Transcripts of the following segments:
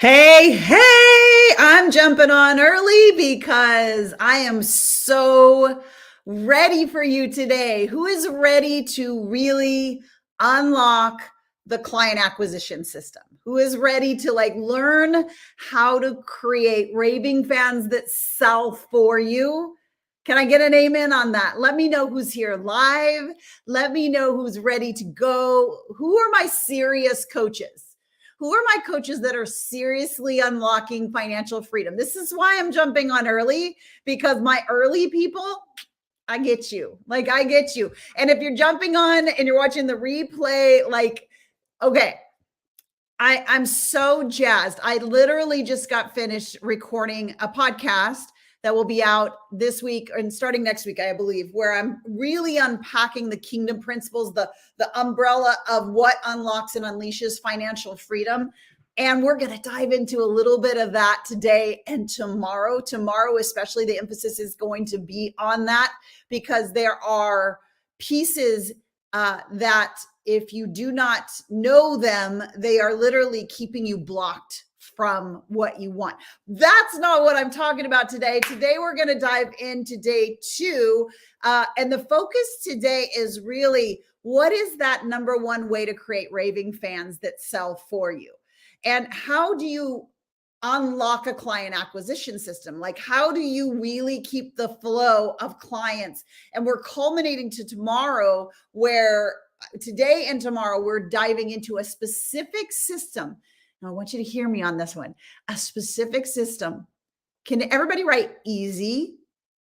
Hey, I'm jumping on early because I am so ready for you today. Who is ready to really unlock the client acquisition system? Who is ready to learn how to create raving fans that sell for you? Can I get an amen on that? Let me know who's here live. Let me know who's ready to go. Who are my serious coaches? Who are my coaches that are seriously unlocking financial freedom? This is why I'm jumping on early, because my early people, I get you. I get you. And if you're jumping on and you're watching the replay, okay, I'm so jazzed. I literally just got finished recording a podcast that will be out this week and starting next week, I believe, where I'm really unpacking the kingdom principles, the umbrella of what unlocks and unleashes financial freedom. And we're going to dive into a little bit of that today and tomorrow. Tomorrow, especially, the emphasis is going to be on that because there are pieces that if you do not know them, they are literally keeping you blocked from what you want. That's not what I'm talking about today. Today, we're going to dive into day 2. And the focus today is really, what is that number one way to create raving fans that sell for you? And how do you unlock a client acquisition system? How do you really keep the flow of clients? And we're culminating to tomorrow, where today and tomorrow, we're diving into a specific system. Now, I want you to hear me on this one. A specific system. Can everybody write easy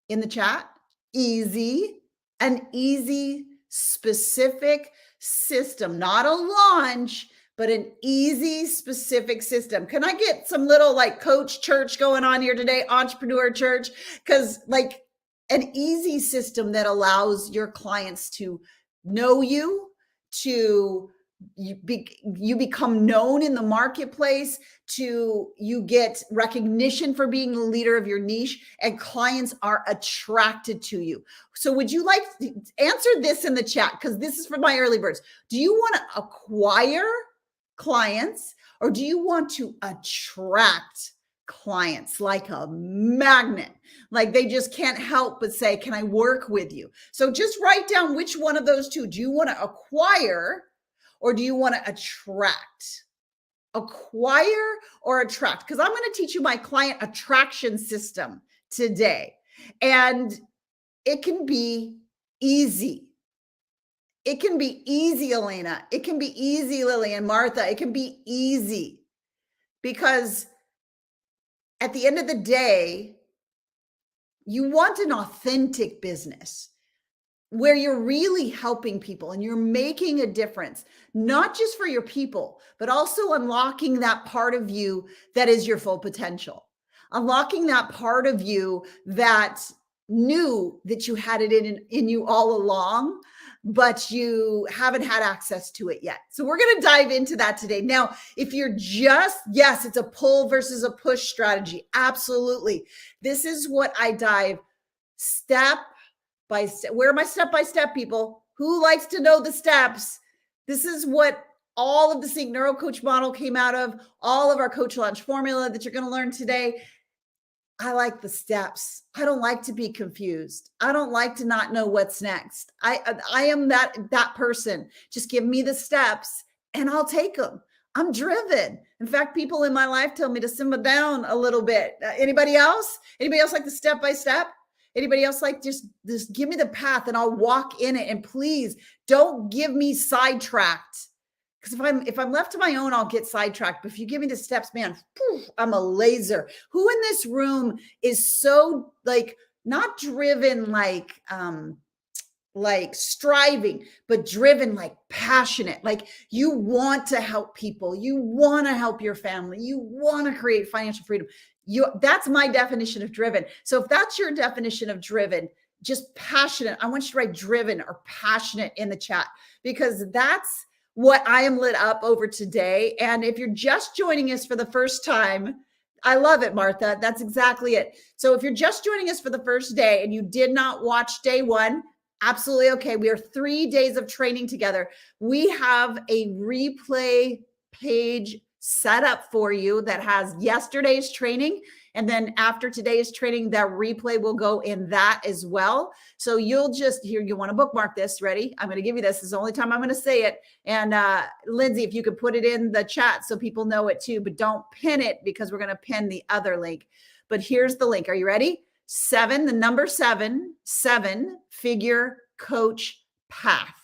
in the chat? Easy. An easy, specific system, not a launch, but an easy, specific system. Can I get some little coach church going on here today, entrepreneur church? Because an easy system that allows your clients to know you, to you become known in the marketplace, to you get recognition for being the leader of your niche, and clients are attracted to you. So would you like to answer this in the chat? Because this is for my early birds. Do you want to acquire clients, or do you want to attract clients like a magnet? They just can't help but say, can I work with you? So just write down which one of those two. Do you want to acquire, or do you want to attract? Acquire or attract? Because I'm going to teach you my client attraction system today. And it can be easy. It can be easy, Elena. It can be easy, Lily and Martha. It can be easy because at the end of the day, you want an authentic business where you're really helping people and you're making a difference, not just for your people, but also unlocking that part of you that is your full potential, unlocking that part of you that knew that you had it in you all along, but you haven't had access to it yet. So we're going to dive into that today. Now, if you're yes, it's a pull versus a push strategy. Absolutely. This is what I dive step by step. Where are my step-by-step people? Who likes to know the steps? This is what all of the Sync Neuro Coach model came out of, all of our Coach Launch formula that you're going to learn today. I like the steps. I don't like to be confused. I don't like to not know what's next. I am that person. Just give me the steps and I'll take them. I'm driven. In fact, people in my life tell me to simmer down a little bit. Anybody else? Anybody else like the step by step? Anybody else like just give me the path and I'll walk in it? And please don't give me sidetracked. Because if I'm left to my own, I'll get sidetracked. But if you give me the steps, man, I'm a laser. Who in this room is so not driven like striving, but driven like passionate? You want to help people. You want to help your family. You want to create financial freedom. That's my definition of driven. So if that's your definition of driven, just passionate, I want you to write driven or passionate in the chat, because that's what I am lit up over today. And if you're just joining us for the first time, I love it, Martha. That's exactly it. So if you're just joining us for the first day and you did not watch day 1, absolutely okay. We are 3 days of training together. We have a replay page set up for you that has yesterday's training. And then after today's training, that replay will go in that as well. So you'll just here, you want to bookmark this. Ready? I'm going to give you this. This is the only time I'm going to say it. And Lindsay, if you could put it in the chat so people know it too, but don't pin it because we're going to pin the other link. But here's the link. Are you ready? 7, the number 7, 7-figure coach path.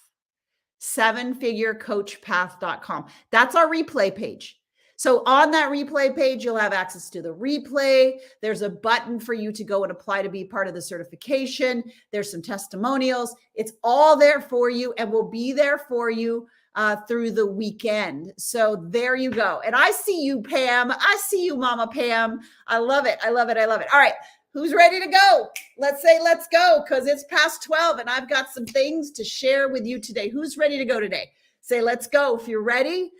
7figurecoachpath.com. That's our replay page. So on that replay page, you'll have access to the replay. There's a button for you to go and apply to be part of the certification. There's some testimonials. It's all there for you and will be there for you through the weekend. So there you go. And I see you, Pam. I see you, Mama Pam. I love it. I love it. I love it. All right. Who's ready to go? Let's say let's go because it's past 12 and I've got some things to share with you today. Who's ready to go today? Say let's go if you're ready.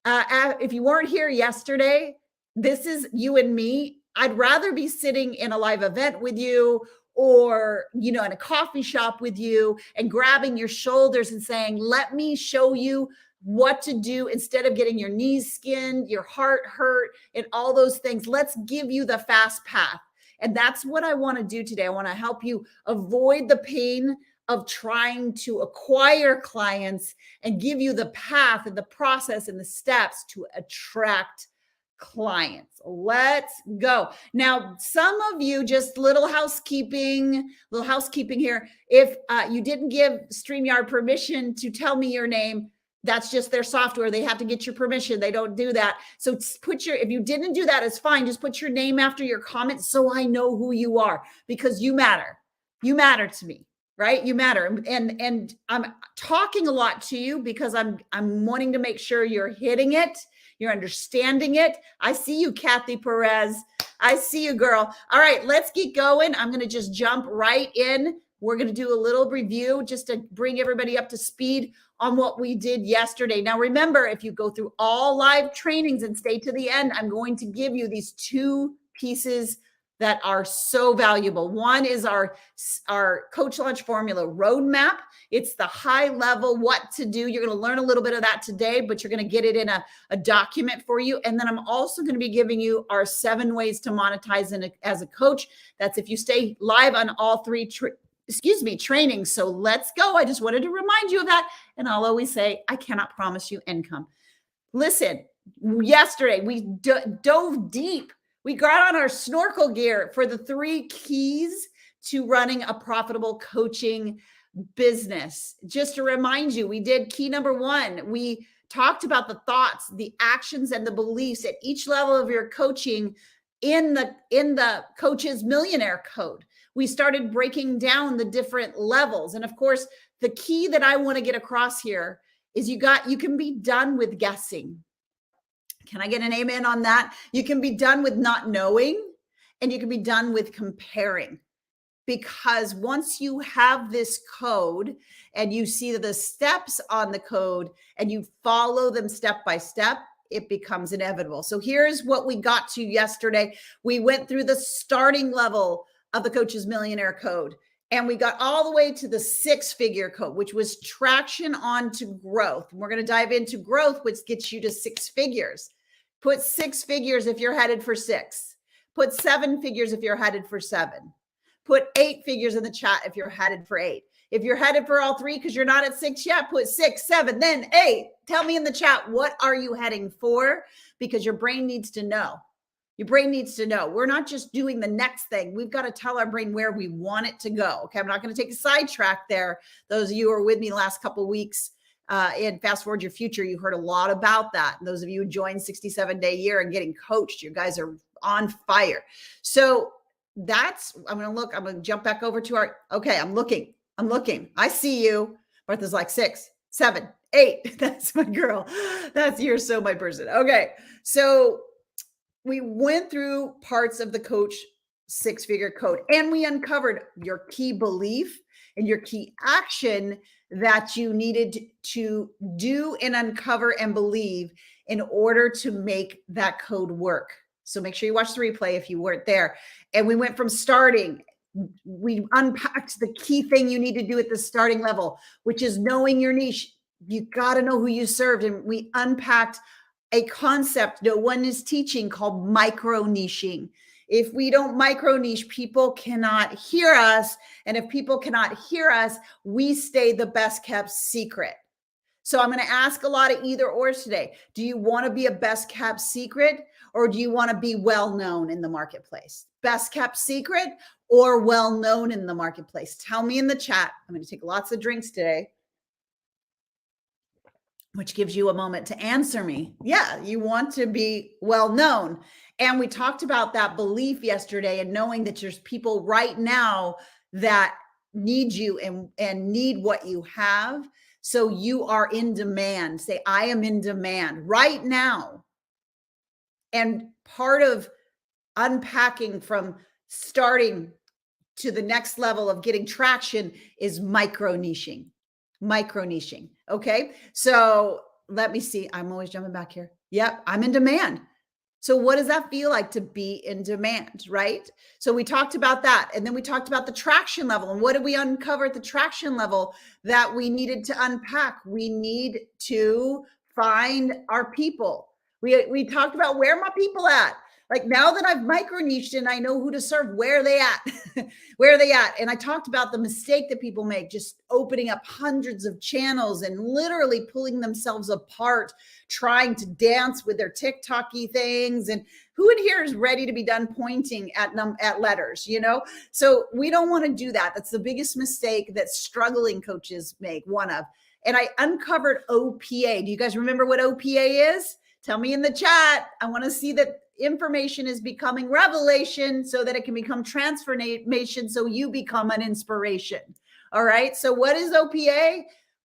If you weren't here yesterday, this is you and me. I'd rather be sitting in a live event with you or, in a coffee shop with you and grabbing your shoulders and saying, let me show you what to do instead of getting your knees skinned, your heart hurt, and all those things. Let's give you the fast path. And that's what I want to do today. I want to help you avoid the pain of trying to acquire clients and give you the path and the process and the steps to attract clients. Let's go. Now, some of you, just little housekeeping here. If you didn't give StreamYard permission to tell me your name, that's just their software. They have to get your permission. They don't do that. So if you didn't do that, it's fine. Just put your name after your comment so I know who you are because you matter. You matter to me, right? You matter. And I'm talking a lot to you because I'm wanting to make sure you're hitting it. You're understanding it. I see you, Kathy Perez. I see you, girl. All right, let's get going. I'm going to just jump right in. We're going to do a little review just to bring everybody up to speed on what we did yesterday. Now, remember, if you go through all live trainings and stay to the end, I'm going to give you these 2 pieces that are so valuable. One is our Coach Launch Formula roadmap. It's the high level, what to do. You're going to learn a little bit of that today, but you're going to get it in a document for you. And then I'm also going to be giving you our 7 ways to monetize as a coach. That's if you stay live on all 3 training. So let's go. I just wanted to remind you of that. And I'll always say, I cannot promise you income. Listen, yesterday we dove deep. We got on our snorkel gear for the 3 keys to running a profitable coaching business. Just to remind you, we did key number 1. We talked about the thoughts, the actions, and the beliefs at each level of your coaching in the Coach's Millionaire Code. We started breaking down the different levels. And of course, the key that I want to get across here is you can be done with guessing. Can I get an amen on that? You can be done with not knowing, and you can be done with comparing. Because once you have this code and you see the steps on the code and you follow them step by step, it becomes inevitable. So here's what we got to yesterday. We went through the starting level of the Coach's Millionaire Code. And we got all the way to the 6-figure code, which was traction onto growth. And we're going to dive into growth, which gets you to 6 figures. Put 6 figures if you're headed for 6. Put 7 figures if you're headed for 7. Put 8 figures in the chat if you're headed for 8. If you're headed for all 3 because you're not at 6 yet, put 6, 7, then 8. Tell me in the chat, what are you heading for? Because your brain needs to know. Your brain needs to know. We're not just doing the next thing. We've got to tell our brain where we want it to go. Okay, I'm not going to take a sidetrack there. Those of you who are with me the last couple of weeks in Fast Forward Your Future, you heard a lot about that. And those of you who joined 67-day year and getting coached, you guys are on fire. So I'm going to jump back over to okay, I'm looking. I see you. Martha's like 6, 7, 8. That's my girl. You're so my person. Okay. So we went through parts of the Coach 6-figure code and we uncovered your key belief and your key action that you needed to do and uncover and believe in order to make that code work. So make sure you watch the replay if you weren't there. And we went from starting. We unpacked the key thing you need to do at the starting level, which is knowing your niche. You got to know who you served. And we unpacked a concept no one is teaching called micro niching. If we don't micro niche, people cannot hear us. And if people cannot hear us, we stay the best kept secret. So I'm going to ask a lot of either ors today. Do you want to be a best kept secret, or do you want to be well known in the marketplace? Best kept secret or well known in the marketplace? Tell me in the chat. I'm going to take lots of drinks today, which gives you a moment to answer me. Yeah, you want to be well known. And we talked about that belief yesterday, and knowing that there's people right now that need you and need what you have. So you are in demand. Say, I am in demand right now. And part of unpacking from starting to the next level of getting traction is micro niching. Okay. So let me see. I'm always jumping back here. Yep. I'm in demand. So what does that feel like to be in demand, right? So we talked about that. And then we talked about the traction level. And what did we uncover at the traction level that we needed to unpack? We need to find our people. We talked about where my people at. Like, now that I've micro niched and I know who to serve, where are they at? Where are they at? And I talked about the mistake that people make, just opening up hundreds of channels and literally pulling themselves apart, trying to dance with their TikTok-y things. And who in here is ready to be done pointing at letters, So we don't want to do that. That's the biggest mistake that struggling coaches make, one of. And I uncovered OPA. Do you guys remember what OPA is? Tell me in the chat. I want to see that information is becoming revelation so that it can become transformation, so you become an inspiration. All right. So what is OPA?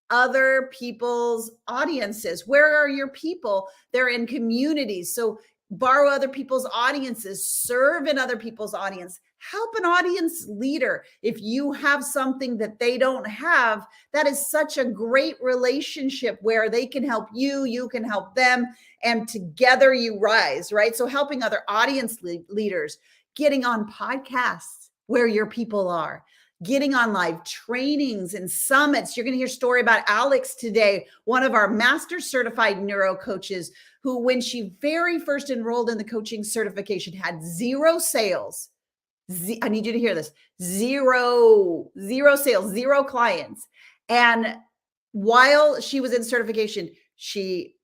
Other people's audiences. Where are your people? They're in communities. So borrow other people's audiences, serve in other people's audience, help an audience leader. If you have something that they don't have, that is such a great relationship where they can help you, you can help them, and together you rise, right? So helping other audience leaders, getting on podcasts where your people are, getting on live trainings and summits. You're going to hear a story about Alex today, one of our master certified neuro coaches, who, when she very first enrolled in the coaching certification, had zero sales. I need you to hear this. Zero sales, zero clients. And while she was in certification, she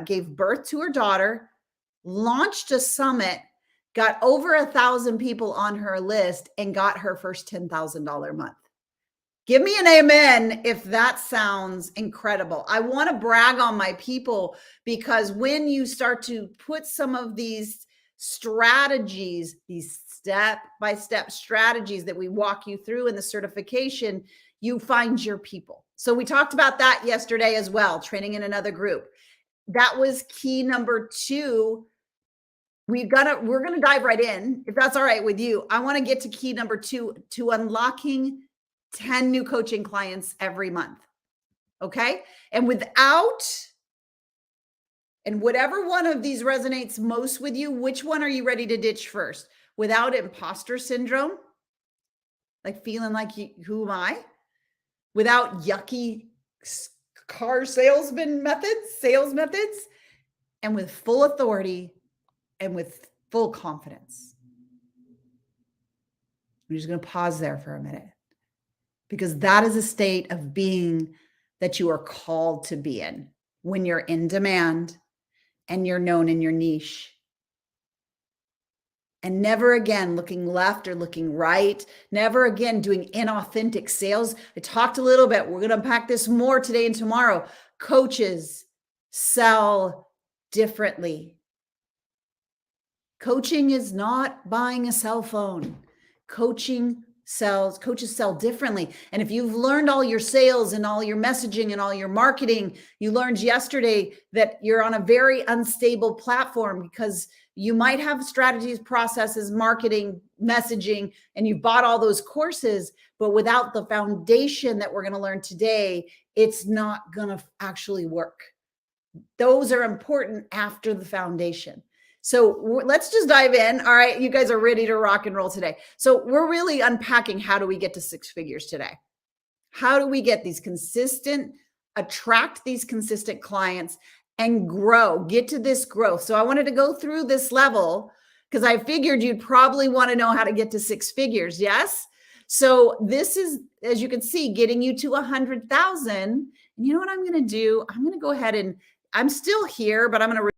gave birth to her daughter, launched a summit, got over 1,000 people on her list, and got her first $10,000 a month. Give me an amen if that sounds incredible. I want to brag on my people, because when you start to put some of these strategies, these step-by-step strategies that we walk you through in the certification, you find your people. So we talked about that yesterday as well, training in another group. That was key number 2. We're going to dive right in. If that's all right with you, I want to get to key number 2, to unlocking 10 new coaching clients every month. Okay. And whatever one of these resonates most with you, which one are you ready to ditch first? Without imposter syndrome, like feeling like, who am I? Without yucky car sales methods, and with full authority and with full confidence. I'm just going to pause there for a minute, because that is a state of being that you are called to be in when you're in demand and you're known in your niche. And never again looking left or looking right, never again doing inauthentic sales. I talked a little bit. We're going to unpack this more today and tomorrow. Coaches sell differently. Coaching is not buying a cell phone. Coaches sell differently. And if you've learned all your sales and all your messaging and all your marketing, you learned yesterday that you're on a very unstable platform, because you might have strategies, processes, marketing, messaging, and you bought all those courses, but without the foundation that we're going to learn today, it's not going to actually work. Those are important after the foundation. So let's just dive in. All right. You guys are ready to rock and roll today. So we're really unpacking, how do we get to 6 figures today? How do we get attract these consistent clients and grow, get to this growth. So I wanted to go through this level because I figured you'd probably want to know how to get to six figures. Yes. So this is, as you can see, getting you to 100,000. And you know what I'm going to do? I'm going to go ahead and I'm still here, but I'm going to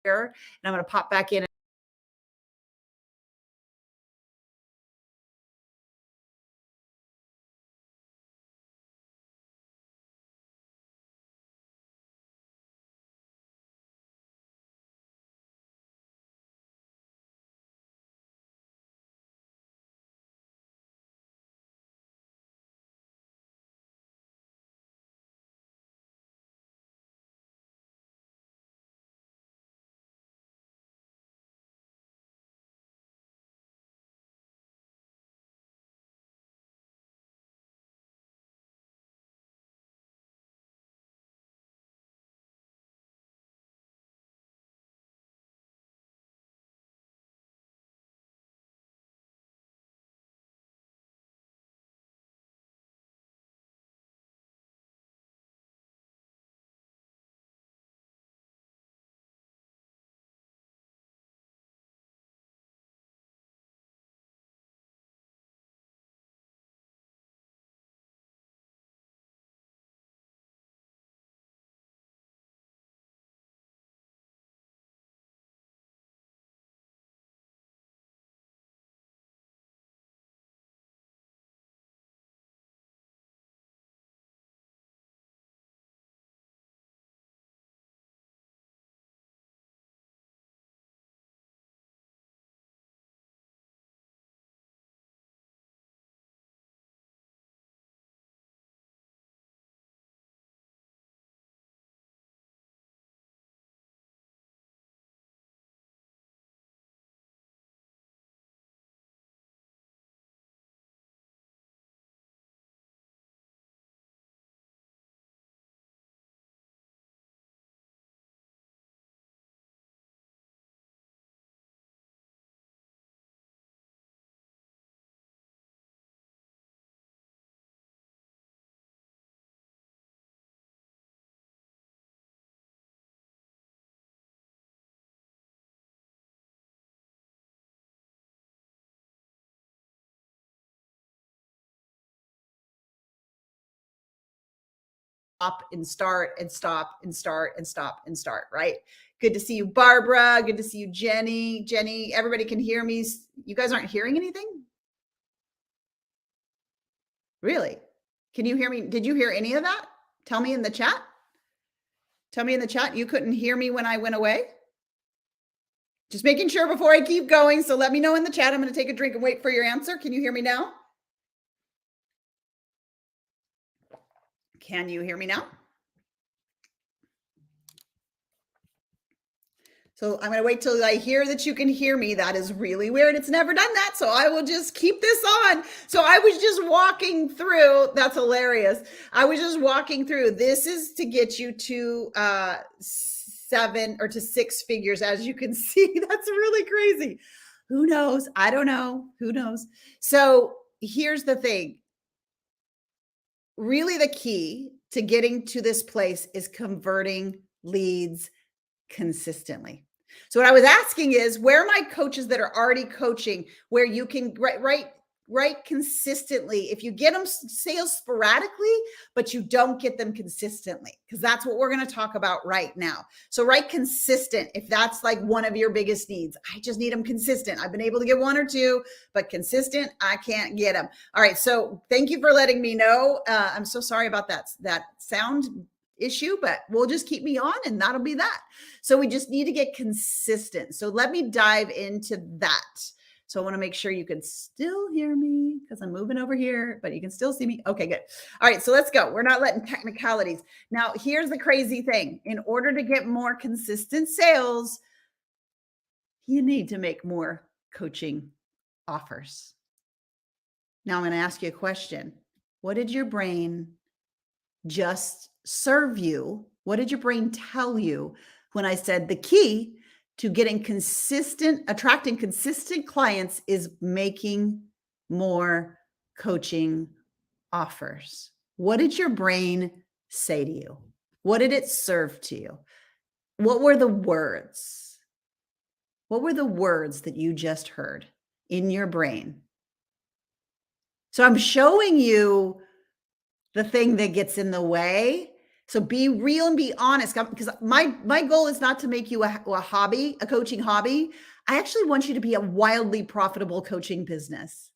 and I'm going to pop back in. Stop and start and stop and start and stop and start, right? Good to see you, Barbara. Good to see you, Jenny. Jenny, everybody can hear me. You guys aren't hearing anything? Really? Can you hear me? Did you hear any of that? Tell me in the chat. Tell me in the chat you couldn't hear me when I went away. Just making sure before I keep going. So let me know in the chat. I'm going to take a drink and wait for your answer. Can you hear me now? Can you hear me now? So I'm going to wait till I hear that you can hear me. That is really weird. It's never done that. So I will just keep this on. So I was just walking through. That's hilarious. I was just walking through. This is to get you to 7 or to 6 figures. As you can see, that's really crazy. Who knows? I don't know. Who knows? So here's the thing. Really, the key to getting to this place is converting leads consistently. So what I was asking is, where are my coaches that are already coaching, where you can write consistently? If you get them sales sporadically, but you don't get them consistently, because that's what we're going to talk about right now. So write consistent. If that's like one of your biggest needs, I just need them consistent. I've been able to get 1 or 2, but consistent, I can't get them. All right. So thank you for letting me know. I'm so sorry about that sound issue, but we'll just keep me on and that'll be that. So we just need to get consistent. So let me dive into that. So I want to make sure you can still hear me because I'm moving over here, but you can still see me. Okay, good. All right, so let's go. We're not letting technicalities. Now, here's the crazy thing. In order to get more consistent sales, you need to make more coaching offers. Now I'm going to ask you a question. What did your brain just serve you? What did your brain tell you when I said the key to getting attracting consistent clients is making more coaching offers? What did your brain say to you? What did it serve to you? What were the words? What were the words that you just heard in your brain? So I'm showing you the thing that gets in the way. So be real and be honest, because my goal is not to make you a hobby, a coaching hobby. I actually want you to be a wildly profitable coaching business.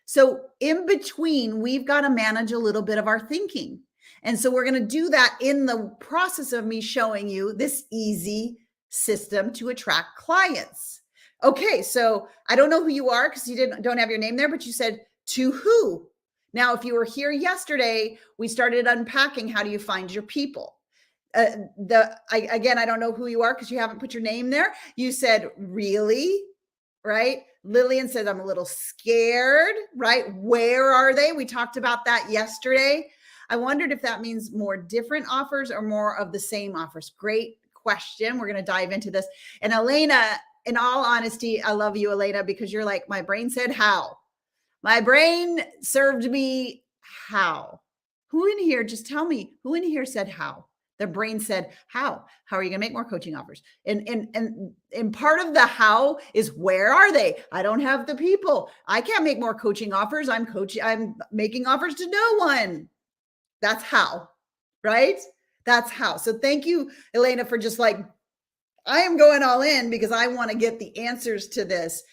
So in between, we've got to manage a little bit of our thinking. And so we're going to do that in the process of me showing you this easy system to attract clients. Okay, so I don't know who you are because you don't have your name there, but you said to who? Now, if you were here yesterday, we started unpacking how do you find your people. Again, I don't know who you are because you haven't put your name there. You said, really? Right? Lillian says, I'm a little scared, right? Where are they? We talked about that yesterday. I wondered if that means more different offers or more of the same offers. Great question. We're going to dive into this. And Elena, in all honesty, I love you, Elena, because you're like, my brain said how. My brain served me how. Who in here, just tell me, who in here said how? The brain said, how? How are you going to make more coaching offers? And part of the how is, where are they? I don't have the people. I can't make more coaching offers. I'm making offers to no one. That's how, right? That's how. So thank you, Elena, for just like, I am going all in because I want to get the answers to this.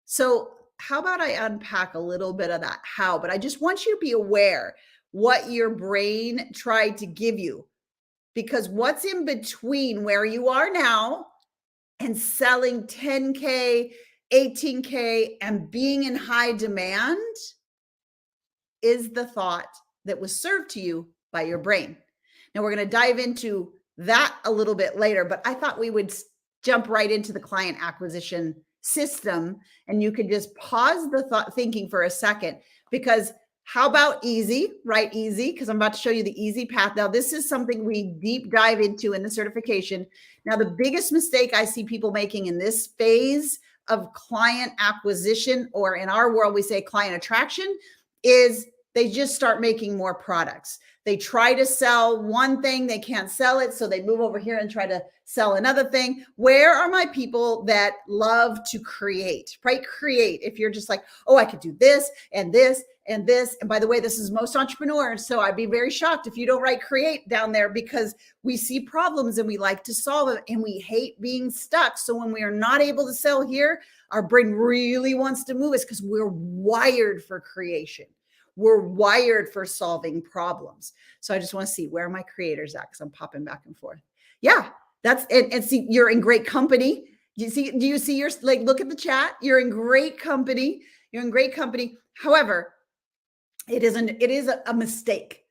So how about I unpack a little bit of that how, but I just want you to be aware what your brain tried to give you, because what's in between where you are now and selling 10K, 18K, and being in high demand is the thought that was served to you by your brain. Now we're going to dive into that a little bit later, but I thought we would jump right into the client acquisition system, and you could just pause the thinking for a second, because how about easy, right? Easy, because I'm about to show you the easy path. Now, this is something we deep dive into in the certification. Now, the biggest mistake I see people making in this phase of client acquisition, or in our world, we say client attraction, is they just start making more products. They try to sell one thing, they can't sell it, so they move over here and try to sell another thing. Where are my people that love to create, right? Create. If you're just like, oh, I could do this and this and this. And by the way, this is most entrepreneurs. So I'd be very shocked if you don't write create down there, because we see problems and we like to solve it and we hate being stuck. So when we are not able to sell here, our brain really wants to move us because we're wired for creation. We're wired for solving problems. So I just want to see, where are my creators at? Because I'm popping back and forth. Yeah, that's it. And see, you're in great company. Do you see your, like, look at the chat. You're in great company. You're in great company. However, it is a mistake,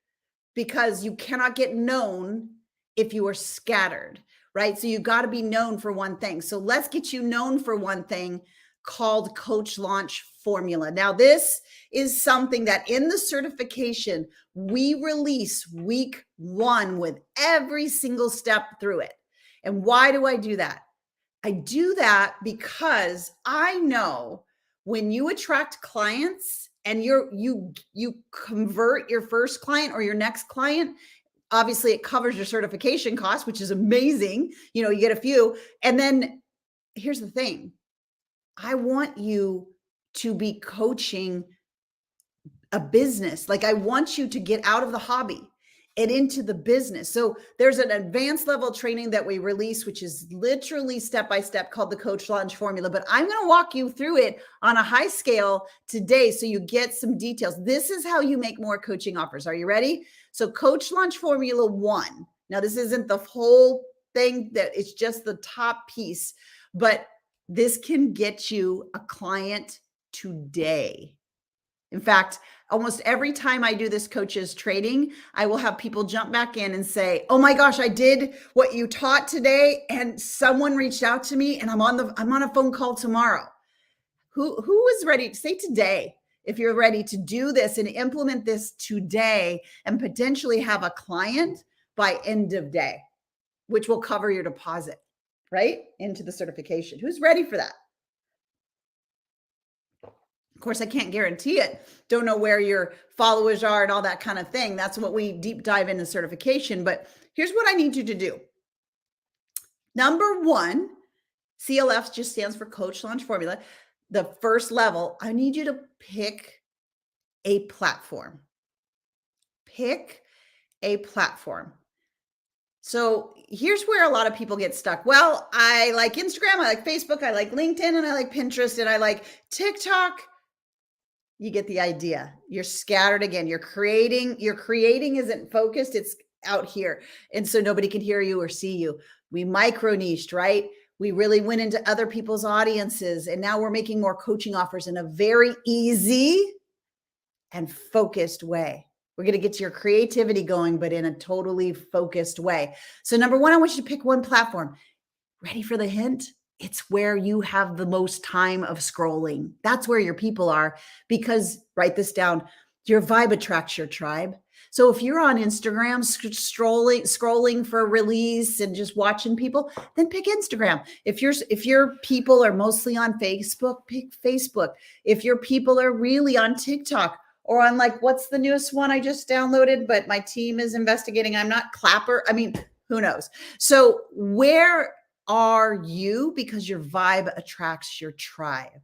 because you cannot get known if you are scattered, right? So you got to be known for one thing. So let's get you known for one thing, called Coach Launch Formula. Now, this is something that in the certification, we release week 1 with every single step through it. And why do I do that? I do that because I know when you attract clients and you convert your first client or your next client, obviously it covers your certification costs, which is amazing. You get a few. And then here's the thing. I want you to be coaching a business. Like, I want you to get out of the hobby and into the business. So there's an advanced level training that we release, which is literally step-by-step, called the Coach Launch Formula. But I'm going to walk you through it on a high scale today, so you get some details. This is how you make more coaching offers. Are you ready? So Coach Launch Formula 1. Now, this isn't the whole thing, that it's just the top piece, but this can get you a client today. In fact, almost every time I do this coaches training, I will have people jump back in and say, oh my gosh, I did what you taught today, and someone reached out to me, and I'm on a phone call tomorrow. Who is ready to say today, if you're ready to do this and implement this today and potentially have a client by end of day, which will cover your deposit right into the certification? Who's ready for that? course, I can't guarantee it. Don't know where your followers are and all that kind of thing. That's what we deep dive into certification. But here's what I need you to do. Number one, CLF just stands for Coach Launch Formula. The first level, I need you to pick a platform. Pick a platform. So here's where a lot of people get stuck. Well, I like Instagram, I like Facebook, I like LinkedIn, and I like Pinterest, and I like TikTok. You get the idea. You're scattered again. Your creating isn't focused. It's out here. And so nobody can hear you or see you. We micro niched, right? We really went into other people's audiences, and now we're making more coaching offers in a very easy and focused way. We're going to get your creativity going, but in a totally focused way. So number one, I want you to pick one platform. Ready for the hint? It's where you have the most time of scrolling. That's where your people are, because write this down. Your vibe attracts your tribe. So if you're on Instagram scrolling for a release and just watching people, then pick Instagram. If your people are mostly on Facebook, pick Facebook. If your people are really on TikTok, or on like, what's the newest one I just downloaded, but my team is investigating. I'm not Clapper. I mean, who knows? So where are you? Because your vibe attracts your tribe.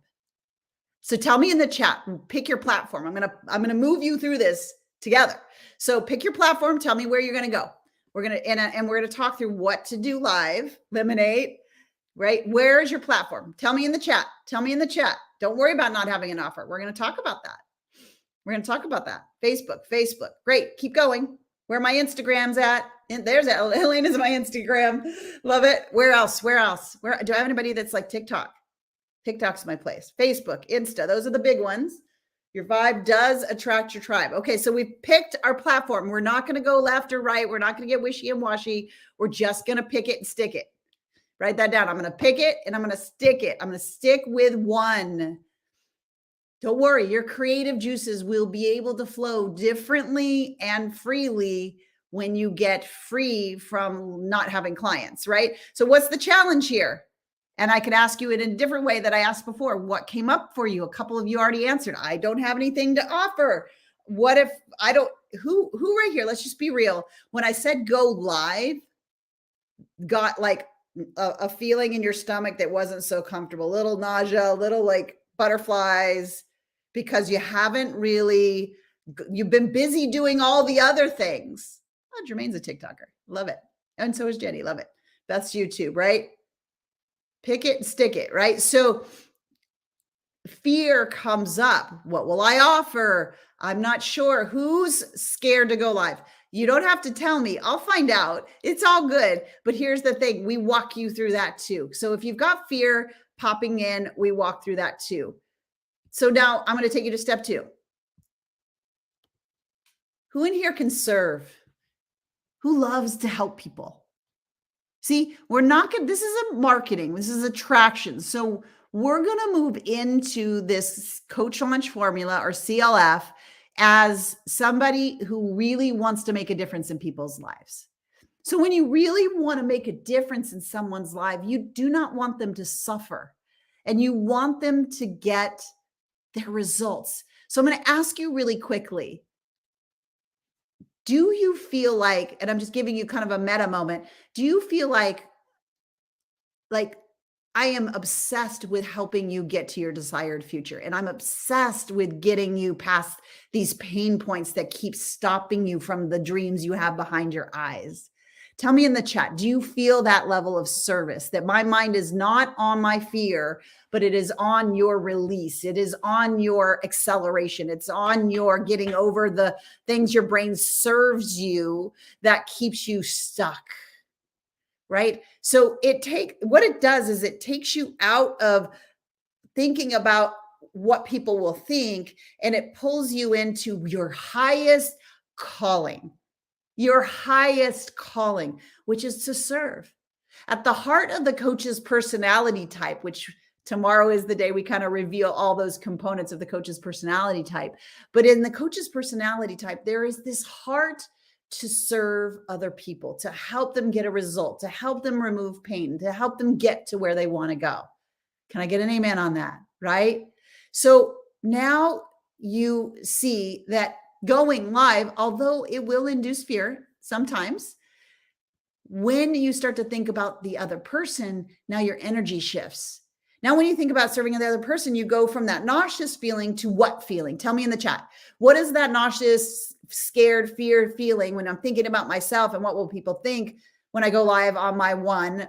So tell me in the chat, pick your platform. I'm going to move you through this together. So pick your platform. Tell me where you're going to go. We're going to, and we're going to talk through what to do live, Lemonade, right? Where is your platform? Tell me in the chat. Tell me in the chat. Don't worry about not having an offer. We're going to talk about that. We're going to talk about that. Facebook. Great. Keep going. Where my Instagram's at. And there's it. Helena's my Instagram. Love it. Where else? Where do I have anybody that's like TikTok? TikTok's my place. Facebook, Insta. Those are the big ones. Your vibe does attract your tribe. Okay. So we've picked our platform. We're not going to go left or right. We're not going to get wishy and washy. We're just going to pick it and stick it. Write that down. I'm going to pick it and I'm going to stick it. I'm going to stick with one. Don't worry, your creative juices will be able to flow differently and freely when you get free from not having clients, right? So what's the challenge here? And I could ask you in a different way that I asked before. What came up for you? A couple of you already answered. I don't have anything to offer. What if I don't, who right here? Let's just be real. When I said go live, got like a feeling in your stomach that wasn't so comfortable, a little nausea, a little like butterflies, because you've been busy doing all the other things. Oh, Jermaine's a TikToker. Love it. And so is Jenny. Love it. That's YouTube, right? Pick it and stick it, right? So fear comes up. What will I offer? I'm not sure. Who's scared to go live? You don't have to tell me. I'll find out. It's all good. But here's the thing. We walk you through that too. So if you've got fear popping in, we walk through that too. So now I'm going to take you to step 2. Who in here can serve? Who loves to help people? See, we're not going to, this isn't marketing. This is attraction. So we're going to move into this Coach Launch Formula, or CLF, as somebody who really wants to make a difference in people's lives. So when you really want to make a difference in someone's life, you do not want them to suffer, and you want them to get their results. So I'm going to ask you really quickly, do you feel like, and I'm just giving you kind of a meta moment, do you feel like I am obsessed with helping you get to your desired future, and I'm obsessed with getting you past these pain points that keep stopping you from the dreams you have behind your eyes? Tell me in the chat, do you feel that level of service, that my mind is not on my fear, but it is on your release? It is on your acceleration. It's on your getting over the things your brain serves you that keeps you stuck, right? So what it does is it takes you out of thinking about what people will think, and it pulls you into your highest calling. Your highest calling, which is to serve. At the heart of the coach's personality type, which tomorrow is the day we kind of reveal all those components of the coach's personality type. But in the coach's personality type, there is this heart to serve other people, to help them get a result, to help them remove pain, to help them get to where they want to go. Can I get an amen on that? Right? So now you see that going live, although it will induce fear sometimes, when you start to think about the other person, now your energy shifts. Now, when you think about serving the other person, you go from that nauseous feeling to what feeling? Tell me in the chat. What is that nauseous, scared, fear feeling when I'm thinking about myself and what will people think when I go live on my one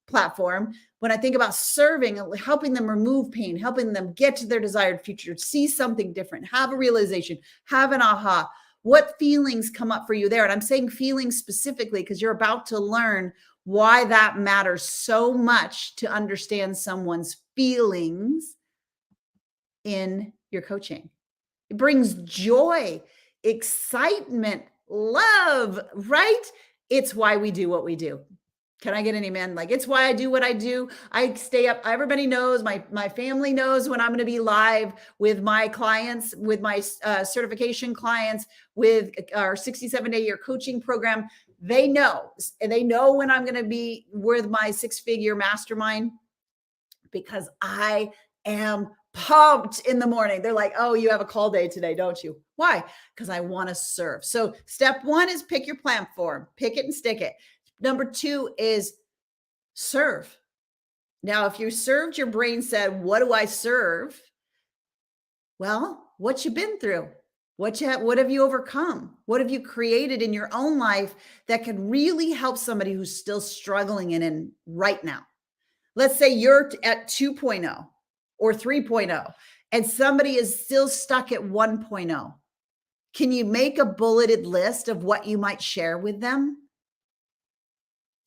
platform? When I think about serving, helping them remove pain, helping them get to their desired future, see something different, have a realization, have an aha. What feelings come up for you there? And I'm saying feelings specifically because you're about to learn why that matters so much to understand someone's feelings in your coaching. It brings joy, excitement, love, right? It's why we do what we do. Can I get an amen? Like, it's why I do what I do. I stay up. Everybody knows, my family knows when I'm going to be live with my clients, with my certification clients, with our 67-day-year coaching program. They know, and they know when I'm going to be with my 6-figure mastermind, because I am pumped in the morning. They're like, oh, you have a call day today, don't you? Why? Because I want to serve. So step 1 is pick your platform, pick it and stick it. Number 2 is serve. Now, if you served, your brain said, what do I serve? Well, what you been through? What have you overcome? What have you created in your own life that can really help somebody who's still struggling in right now? Let's say you're at 2.0 or 3.0 and somebody is still stuck at 1.0. Can you make a bulleted list of what you might share with them?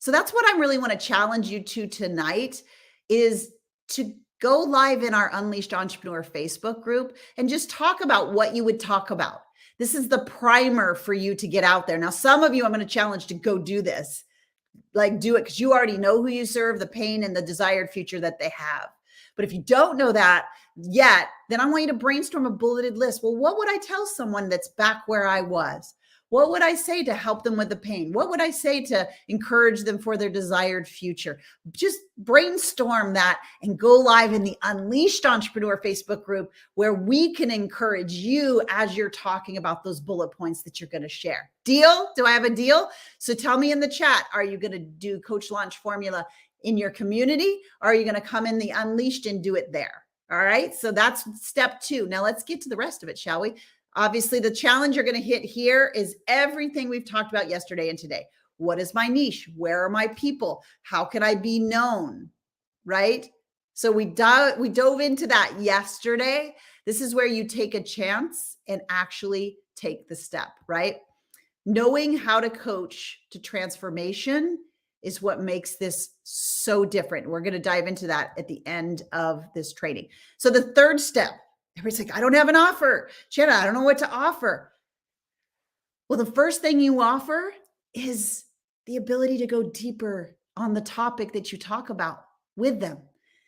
So that's what I really want to challenge you to tonight, is to go live in our Unleashed Entrepreneur Facebook group and just talk about what you would talk about. This is the primer for you to get out there. Now, some of you I'm going to challenge to go do this. Like, do it because you already know who you serve, the pain and the desired future that they have. But if you don't know that yet, then I want you to brainstorm a bulleted list. Well, what would I tell someone that's back where I was? What would I say to help them with the pain? What would I say to encourage them for their desired future? Just brainstorm that and go live in the Unleashed Entrepreneur Facebook group, where we can encourage you as you're talking about those bullet points that you're going to share. Deal? Do I have a deal? So tell me in the chat, are you going to do Coach Launch Formula in your community? Or are you going to come in the Unleashed and do it there? All right. So that's step 2. Now let's get to the rest of it, shall we? Obviously, the challenge you're going to hit here is everything we've talked about yesterday and today. What is my niche? Where are my people? How can I be known? Right? So we dove into that yesterday. This is where you take a chance and actually take the step, right? Knowing how to coach to transformation is what makes this so different. We're going to dive into that at the end of this training. So the third step, everybody's like, I don't have an offer. Jenna, I don't know what to offer. Well, the first thing you offer is the ability to go deeper on the topic that you talk about with them.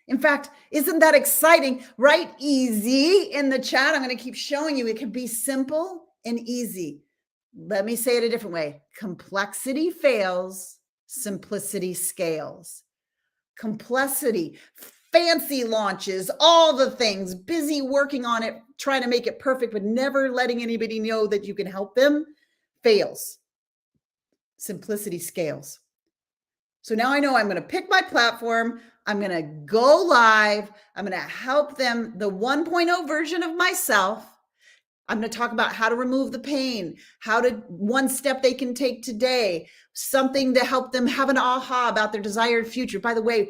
In fact, isn't that exciting? Write easy in the chat. I'm going to keep showing you. It can be simple and easy. Let me say it a different way. Complexity fails, simplicity scales. Complexity, fancy launches, all the things, busy working on it, trying to make it perfect, but never letting anybody know that you can help them, fails. Simplicity scales. So now I know I'm going to pick my platform. I'm going to go live. I'm going to help them, the 1.0 version of myself. I'm going to talk about how to remove the pain, one step they can take today, something to help them have an aha about their desired future. By the way,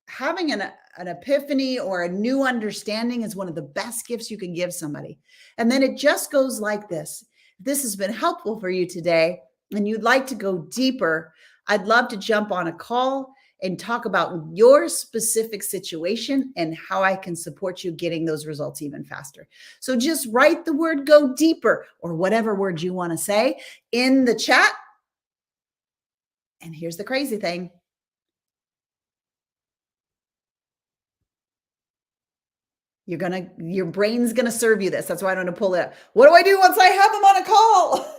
having an epiphany or a new understanding is one of the best gifts you can give somebody. And then it just goes like this. If this has been helpful for you today and you'd like to go deeper, I'd love to jump on a call and talk about your specific situation and how I can support you getting those results even faster. So just write the word go deeper, or whatever word you want to say, in the chat. And here's the crazy thing. Your brain's going to serve you this. That's why I'm going to pull it up. What do I do once I have them on a call?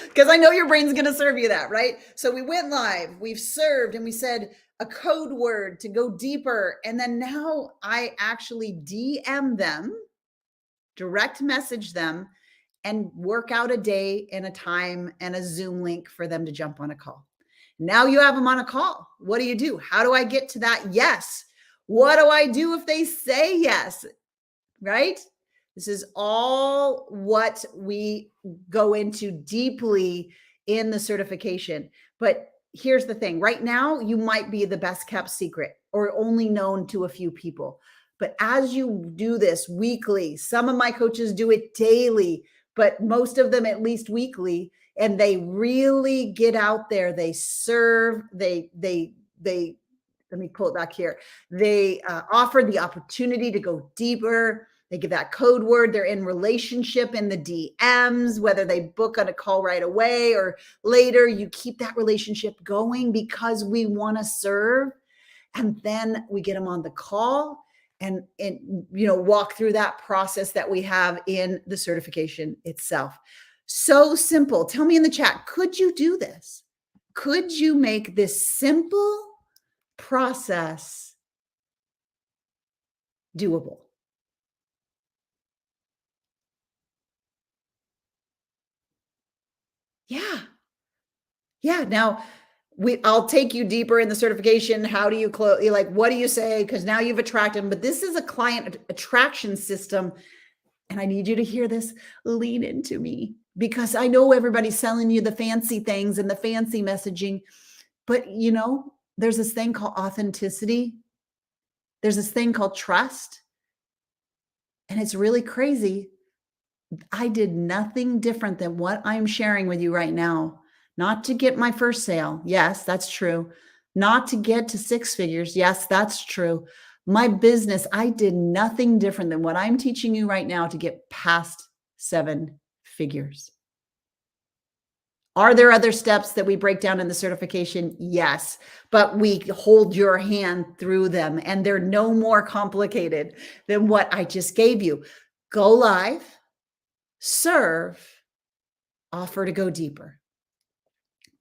Because I know your brain's going to serve you that, right? So we went live, we've served, and we said, a code word to go deeper. And then now I actually DM them, direct message them, and work out a day and a time and a Zoom link for them to jump on a call. Now you have them on a call. What do? How do I get to that yes? What do I do if they say yes? Right? This is all what we go into deeply in the certification. But here's the thing. Right now, you might be the best kept secret or only known to a few people. But as you do this weekly, some of my coaches do it daily, but most of them at least weekly, and they really get out there. They serve, they let me pull it back here. They offer the opportunity to go deeper. They give that code word. They're in relationship in the DMs, whether they book on a call right away or later. You keep that relationship going because we want to serve. And then we get them on the call and walk through that process that we have in the certification itself. So simple. Tell me in the chat, could you do this? Could you make this simple process doable? Yeah. Yeah. Now I'll take you deeper in the certification. How do you close? Like, what do you say? Because now you've attracted them, but this is a client attraction system. And I need you to hear this. Lean into me because I know everybody's selling you the fancy things and the fancy messaging, but there's this thing called authenticity. There's this thing called trust. And it's really crazy. I did nothing different than what I'm sharing with you right now. Not to get my first sale. Yes, that's true. Not to get to six figures. Yes, that's true. My business, I did nothing different than what I'm teaching you right now to get past seven figures. Are there other steps that we break down in the certification? Yes, but we hold your hand through them and they're no more complicated than what I just gave you. Go live, serve, offer to go deeper.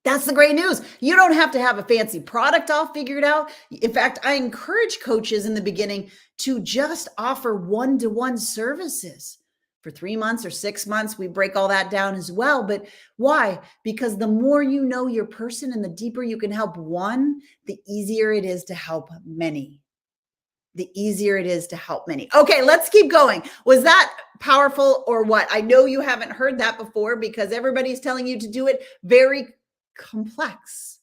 That's the great news. You don't have to have a fancy product all figured out. In fact, I encourage coaches in the beginning to just offer one-to-one services for 3 months or 6 months. We break all that down as well. But why? Because the more you know your person and the deeper you can help one, the easier it is to help many. The easier it is to help many. Okay, let's keep going. Was that powerful or what? I know you haven't heard that before because everybody's telling you to do it very complex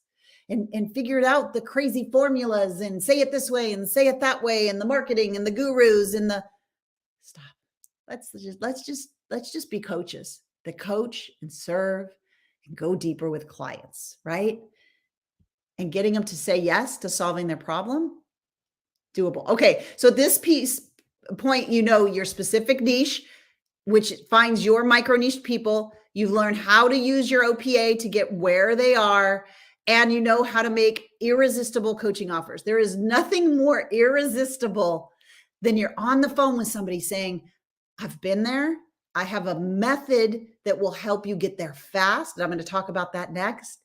and figured out the crazy formulas and say it this way and say it that way and the marketing and the gurus and the stop. Let's just be coaches that coach and serve and go deeper with clients, right? And getting them to say yes to solving their problem, doable. Okay, so this point, your specific niche, which finds your micro niche people. You've learned how to use your OPA to get where they are, and you know how to make irresistible coaching offers. There is nothing more irresistible than you're on the phone with somebody saying, I've been there. I have a method that will help you get there fast. And I'm going to talk about that next.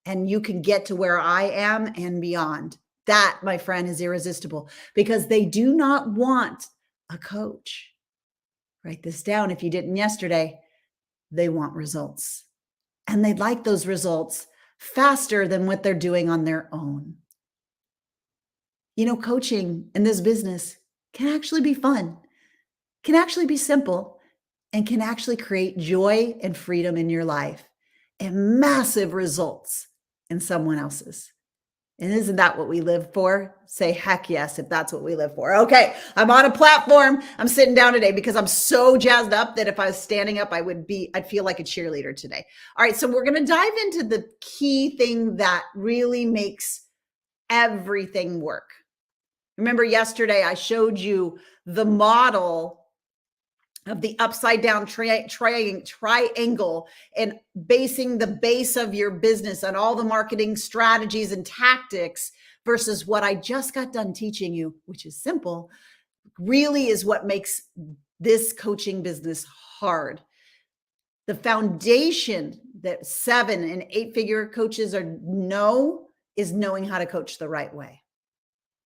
And you can get to where I am and beyond. That, my friend, is irresistible because they do not want a coach. Write this down if you didn't yesterday. They want results. And they'd like those results faster than what they're doing on their own. Coaching in this business can actually be fun, can actually be simple, and can actually create joy and freedom in your life and massive results in someone else's. And isn't that what we live for? Say heck yes if that's what we live for. Okay, I'm on a platform. I'm sitting down today because I'm so jazzed up that if I was standing up, I'd feel like a cheerleader today. All right, so we're going to dive into the key thing that really makes everything work. Remember yesterday I showed you the model of the upside down triangle and basing the base of your business on all the marketing strategies and tactics versus what I just got done teaching you, which is simple, really is what makes this coaching business hard. The foundation that 7 and 8 figure coaches know is knowing how to coach the right way.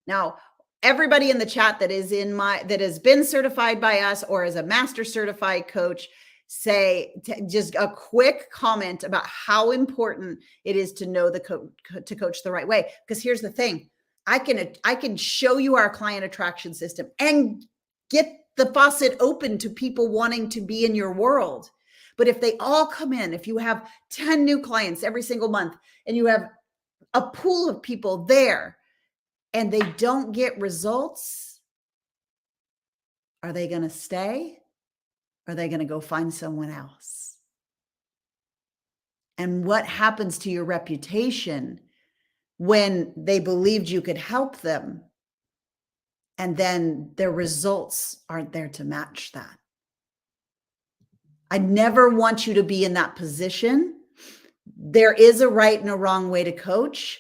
Now, everybody in the chat that has been certified by us or is a master certified coach, just a quick comment about how important it is to know to coach the right way. Because here's the thing, I can show you our client attraction system and get the faucet open to people wanting to be in your world. But if they all come in, if you have 10 new clients every single month and you have a pool of people there and they don't get results, are they going to stay? Are they going to go find someone else? And what happens to your reputation when they believed you could help them and then their results aren't there to match that? I never want you to be in that position. There is a right and a wrong way to coach.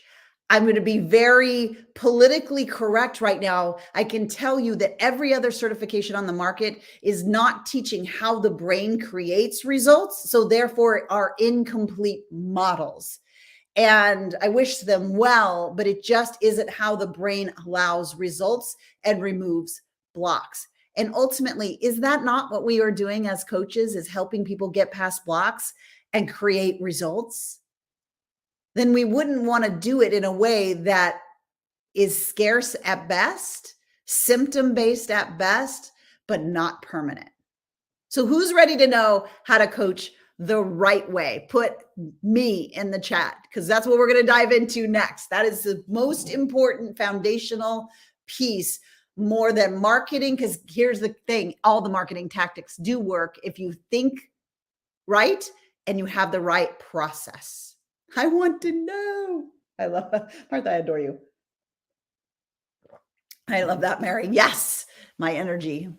I'm going to be very politically correct right now. I can tell you that every other certification on the market is not teaching how the brain creates results, so therefore are incomplete models. And I wish them well, but it just isn't how the brain allows results and removes blocks. And ultimately, is that not what we are doing as coaches, is helping people get past blocks and create results? Then we wouldn't want to do it in a way that is scarce at best, symptom-based at best, but not permanent. So who's ready to know how to coach the right way? Put me in the chat, because that's what we're going to dive into next. That is the most important foundational piece, more than marketing, because here's the thing, all the marketing tactics do work if you think right and you have the right process. I want to know. I love Martha, I adore you. I love that, Mary. Yes, my energy.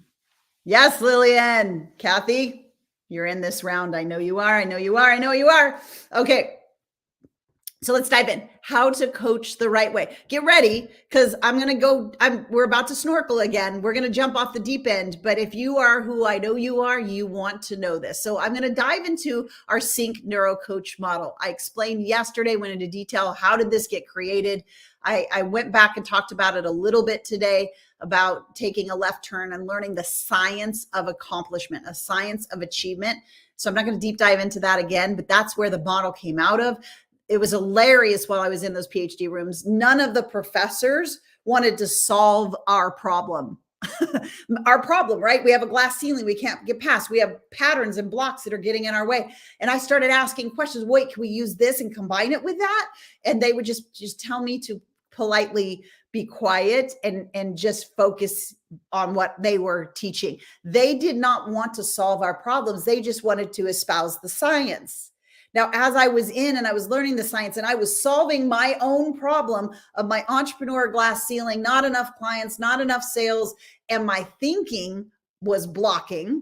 Yes, Lillian. Kathy, you're in this round. I know you are. I know you are. I know you are. Okay. So let's dive in. How to coach the right way. Get ready, because we're about to snorkel again. We're going to jump off the deep end. But if you are who I know you are, you want to know this. So I'm going to dive into our Sync Neuro Coach model. I explained yesterday, went into detail, how did this get created? I went back and talked about it a little bit today, about taking a left turn and learning the science of accomplishment, a science of achievement. So I'm not going to deep dive into that again, but that's where the model came out of. It was hilarious while I was in those PhD rooms. None of the professors wanted to solve our problem. Our problem, right? We have a glass ceiling we can't get past. We have patterns and blocks that are getting in our way. And I started asking questions. Wait, can we use this and combine it with that? And they would just tell me to politely be quiet and just focus on what they were teaching. They did not want to solve our problems. They just wanted to espouse the science. Now, as I was in and I was learning the science and I was solving my own problem of my entrepreneur glass ceiling, not enough clients, not enough sales, and my thinking was blocking,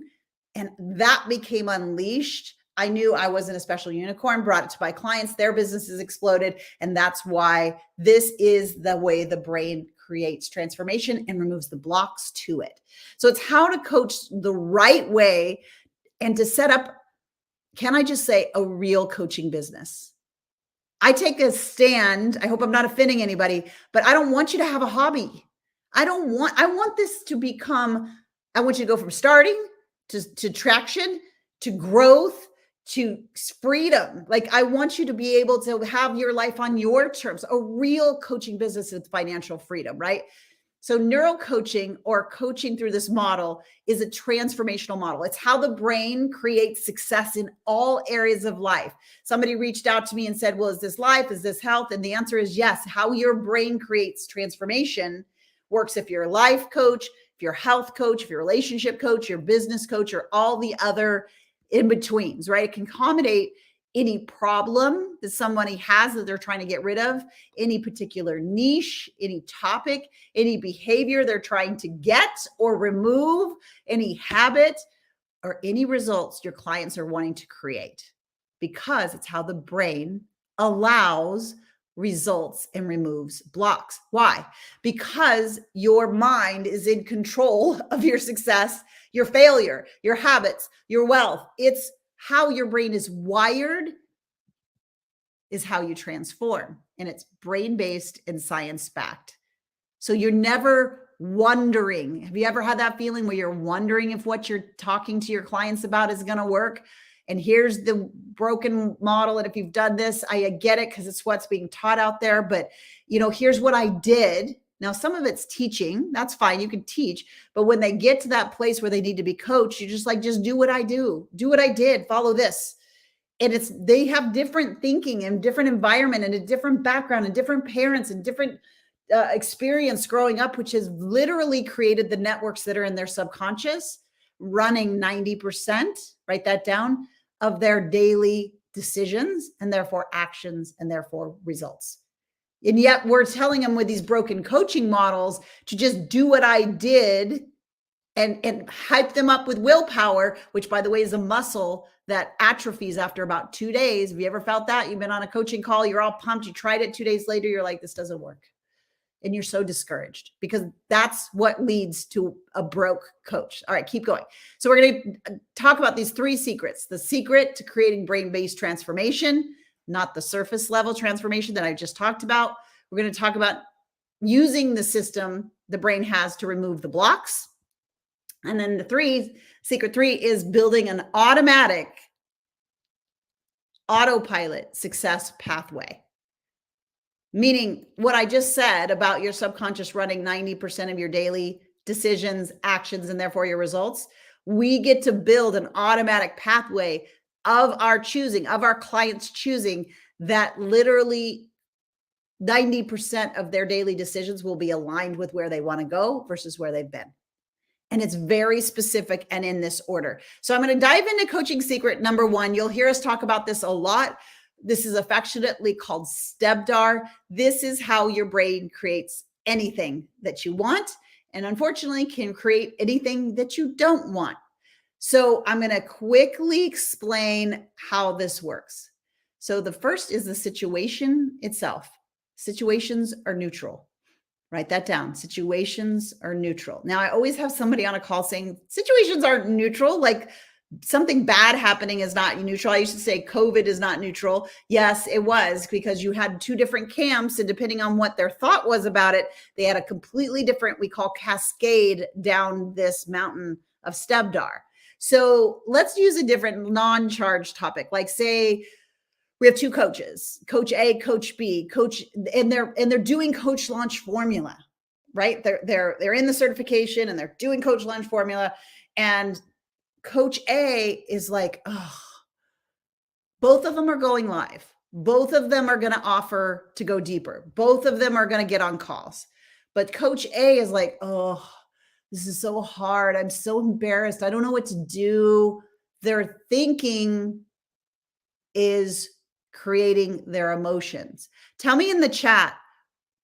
and that became unleashed, I knew I wasn't a special unicorn, brought it to my clients, their businesses exploded. And that's why this is the way the brain creates transformation and removes the blocks to it. So it's how to coach the right way and to set up, can I just say, a real coaching business. I take a stand. I hope I'm not offending anybody, but I don't want you to have a hobby. I want this to become, I want you to go from starting to traction, to growth, to freedom. Like, I want you to be able to have your life on your terms, a real coaching business with financial freedom, right? So neuro coaching, or coaching through this model, is a transformational model. It's how the brain creates success in all areas of life. Somebody reached out to me and said, well, is this life? Is this health? And the answer is yes. How your brain creates transformation works if you're a life coach, if you're a health coach, if you're a relationship coach, your business coach, or all the other in-betweens, right? It can accommodate any problem that somebody has that they're trying to get rid of, any particular niche, any topic, any behavior they're trying to get or remove, any habit, or any results your clients are wanting to create, because it's how the brain allows results and removes blocks. Why? Because your mind is in control of your success, your failure, your habits, your wealth. It's how your brain is wired is how you transform. And it's brain-based and science-backed. So you're never wondering. Have you ever had that feeling where you're wondering if what you're talking to your clients about is going to work? And here's the broken model. And if you've done this, I get it because it's what's being taught out there. But, here's what I did. Now, some of it's teaching. That's fine. You can teach. But when they get to that place where they need to be coached, you're just like, just do what I do. Do what I did. Follow this. And they have different thinking and different environment and a different background and different parents and different experience growing up, which has literally created the networks that are in their subconscious running 90%, write that down, of their daily decisions and therefore actions and therefore results. And yet we're telling them with these broken coaching models to just do what I did and hype them up with willpower, which by the way is a muscle that atrophies after about 2 days. Have you ever felt that? You've been on a coaching call, you're all pumped, you tried it 2 days later, you're like, this doesn't work. And you're so discouraged because that's what leads to a broke coach. All right, keep going. So we're going to talk about these 3 secrets. The secret to creating brain-based transformation, not the surface level transformation that I just talked about. We're going to talk about using the system the brain has to remove the blocks. And then the secret 3 is building an automatic autopilot success pathway. Meaning what I just said about your subconscious running 90% of your daily decisions, actions, and therefore your results, we get to build an automatic pathway of our choosing, of our clients' choosing, that literally 90% of their daily decisions will be aligned with where they want to go versus where they've been. And it's very specific and in this order. So I'm going to dive into coaching secret number 1. You'll hear us talk about this a lot. This is affectionately called STEBDAR. This is how your brain creates anything that you want, and unfortunately can create anything that you don't want. So I'm going to quickly explain how this works. So the first is the situation itself. Situations are neutral. Write that down. Situations are neutral. Now, I always have somebody on a call saying situations aren't neutral, like something bad happening is not neutral. I used to say COVID is not neutral. Yes, it was, because you had 2 different camps, and depending on what their thought was about it, they had a completely different, we call cascade down this mountain of STEBDAR. So let's use a different non-charged topic. Like say we have 2 coaches, Coach A, Coach B, and they're doing coach launch formula, right? They're in the certification and they're doing coach launch formula, and Coach A is like, oh, both of them are going live. Both of them are going to offer to go deeper. Both of them are going to get on calls. But Coach A is like, oh, this is so hard. I'm so embarrassed. I don't know what to do. Their thinking is creating their emotions. Tell me in the chat,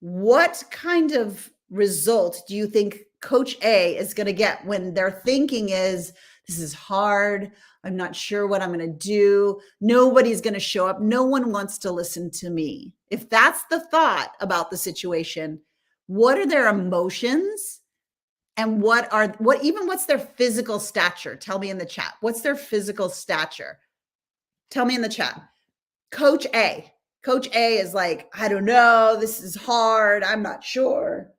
what kind of result do you think Coach A is going to get when their thinking is, this is hard. I'm not sure what I'm going to do. Nobody's going to show up. No one wants to listen to me. If that's the thought about the situation, what are their emotions? And what's their physical stature? Tell me in the chat. What's their physical stature? Tell me in the chat. Coach A is like, I don't know. This is hard. I'm not sure.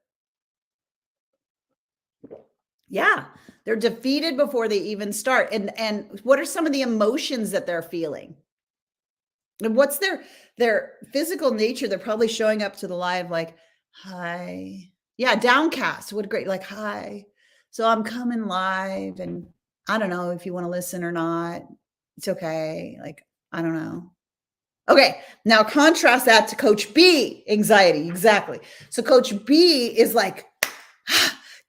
Yeah, they're defeated before they even start. And what are some of the emotions that they're feeling? And what's their physical nature? They're probably showing up to the live like, hi. Yeah, downcast. What great, like, hi. So I'm coming live and I don't know if you want to listen or not. It's okay. Like, I don't know. Okay, now contrast that to Coach B, anxiety. Exactly. So Coach B is like,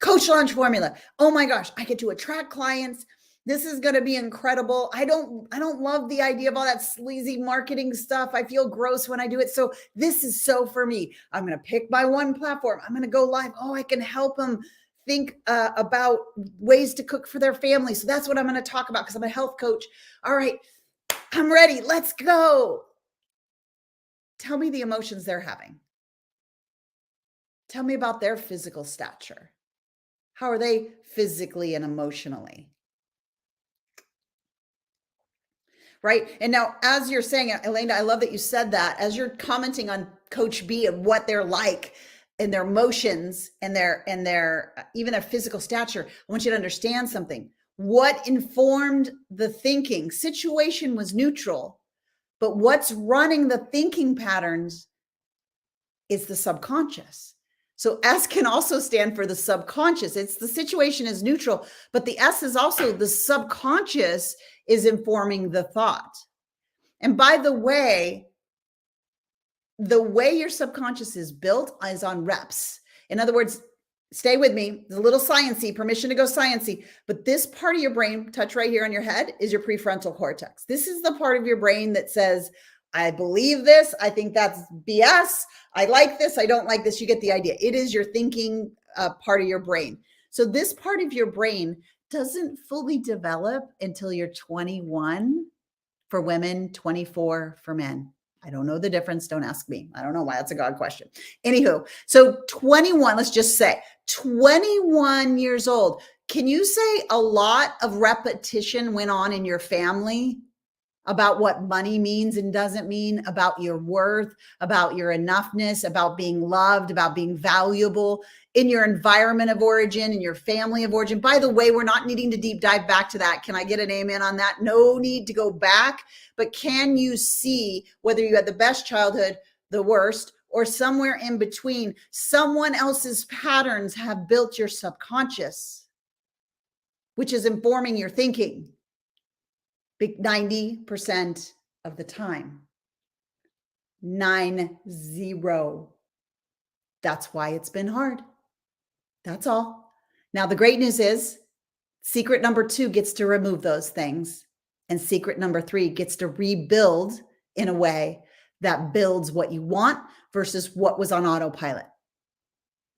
coach launch formula. Oh my gosh, I get to attract clients. This is going to be incredible. I don't love the idea of all that sleazy marketing stuff. I feel gross when I do it. So this is so for me. I'm going to pick my one platform. I'm going to go live. Oh, I can help them think about ways to cook for their family. So that's what I'm going to talk about because I'm a health coach. All right, I'm ready. Let's go. Tell me the emotions they're having. Tell me about their physical stature. How are they physically and emotionally? right? And now, as you're saying, Elena, I love that you said that. As you're commenting on Coach B and what they're like and their emotions and their even their physical stature, I want you to understand something. What informed the thinking? Situation was neutral, but what's running the thinking patterns is the subconscious. So S can also stand for the subconscious. It's the situation is neutral, but the S is also the subconscious is informing the thought. And by the way your subconscious is built is on reps. In other words, stay with me, it's a little sciencey, permission to go sciencey, but this part of your brain, touch right here on your head, is your prefrontal cortex. This is the part of your brain that says, I believe this, I think that's BS, I like this, I don't like this. You get the idea. It is your thinking part of your brain. So this part of your brain doesn't fully develop until you're 21 for women, 24 for men. I don't know the difference. Don't ask me. I don't know why. That's a God question. Anywho, so 21, let's just say 21 years old. Can you say a lot of repetition went on in your family about what money means and doesn't mean, about your worth, about your enoughness, about being loved, about being valuable in your environment of origin, in your family of origin? By the way, we're not needing to deep dive back to that. Can I get an amen on that? No need to go back, but can you see whether you had the best childhood, the worst, or somewhere in between, someone else's patterns have built your subconscious, which is informing your thinking 90% of the time. 90. That's why it's been hard. That's all. Now, the great news is secret number 2 gets to remove those things. And secret number 3 gets to rebuild in a way that builds what you want versus what was on autopilot.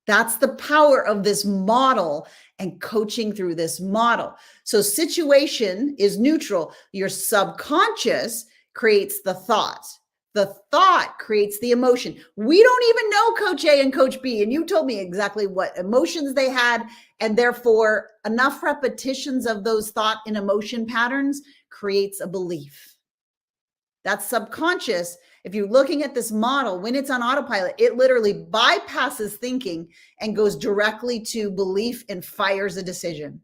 That's the power of this model and coaching through this model. So situation is neutral. Your subconscious creates the thought. The thought creates the emotion. We don't even know Coach A and Coach B, and you told me exactly what emotions they had, and therefore enough repetitions of those thought and emotion patterns creates a belief. That's subconscious. If you're looking at this model, when it's on autopilot, it literally bypasses thinking and goes directly to belief and fires a decision.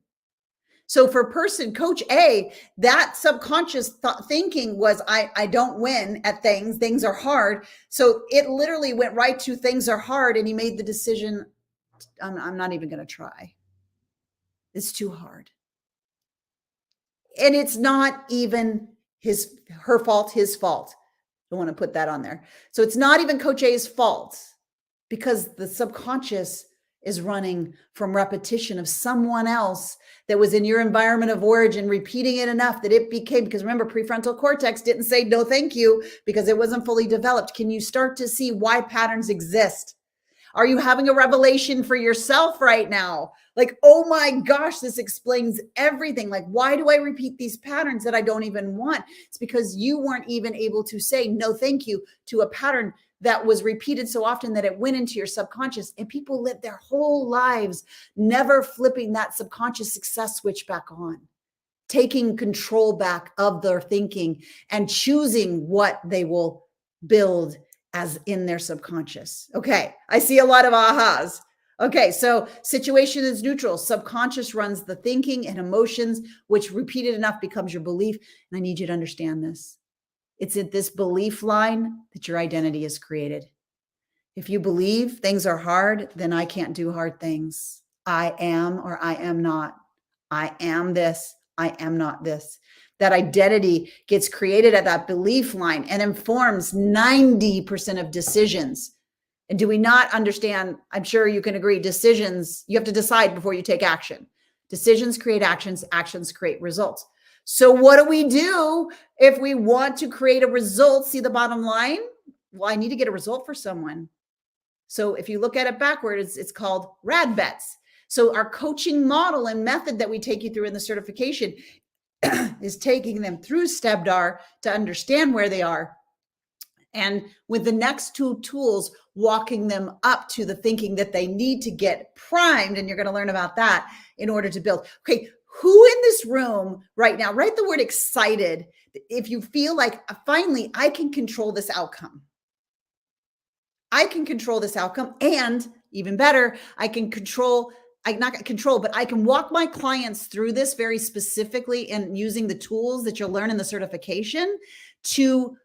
So for person, Coach A, that subconscious thinking was, I don't win at things. Things are hard. So it literally went right to things are hard. And he made the decision, I'm not even going to try. It's too hard. And it's not even her fault, his fault. I want to put that on there. So it's not even Coach A's fault because the subconscious is running from repetition of someone else that was in your environment of origin, repeating it enough that it became, because remember, prefrontal cortex didn't say no, thank you, because it wasn't fully developed. Can you start to see why patterns exist? Are you having a revelation for yourself right now? Like, oh my gosh, this explains everything. Like, why do I repeat these patterns that I don't even want? It's because you weren't even able to say no, thank you to a pattern that was repeated so often that it went into your subconscious. And people live their whole lives never flipping that subconscious success switch back on, taking control back of their thinking and choosing what they will build as in their subconscious. Okay, I see a lot of ahas. Okay, so situation is neutral. Subconscious runs the thinking and emotions, which repeated enough becomes your belief. And I need you to understand this. It's at this belief line that your identity is created. If you believe things are hard, then I can't do hard things. I am or I am not. I am this. I am not this. That identity gets created at that belief line and informs 90% of decisions. And do we not understand? I'm sure you can agree, decisions, you have to decide before you take action. Decisions create actions, actions create results. So what do we do if we want to create a result? See the bottom line? Well, I need to get a result for someone. So if you look at it backwards, it's called RAD bets. So our coaching model and method that we take you through in the certification is taking them through STEBDAR to understand where they are. And with the next 2 tools, walking them up to the thinking that they need to get primed. And you're going to learn about that in order to build. Okay, Who in this room right now, write the word excited if you feel like finally I can control this outcome. I can control this outcome, and even better, I can control, I not control, but I can walk my clients through this very specifically and using the tools that you'll learn in the certification to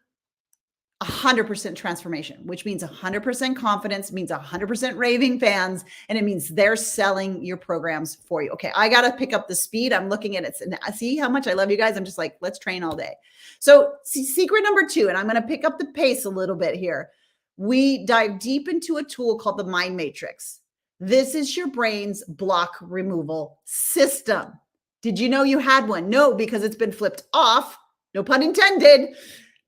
100% transformation, which means 100% confidence, means 100% raving fans, and it means they're selling your programs for you. Okay, I got to pick up the speed. I'm looking at it. And see how much I love you guys. I'm just like, let's train all day. So secret number 2, and I'm going to pick up the pace a little bit here. We dive deep into a tool called the Mind Matrix. This is your brain's block removal system. Did you know you had one? No, because it's been flipped off. No pun intended.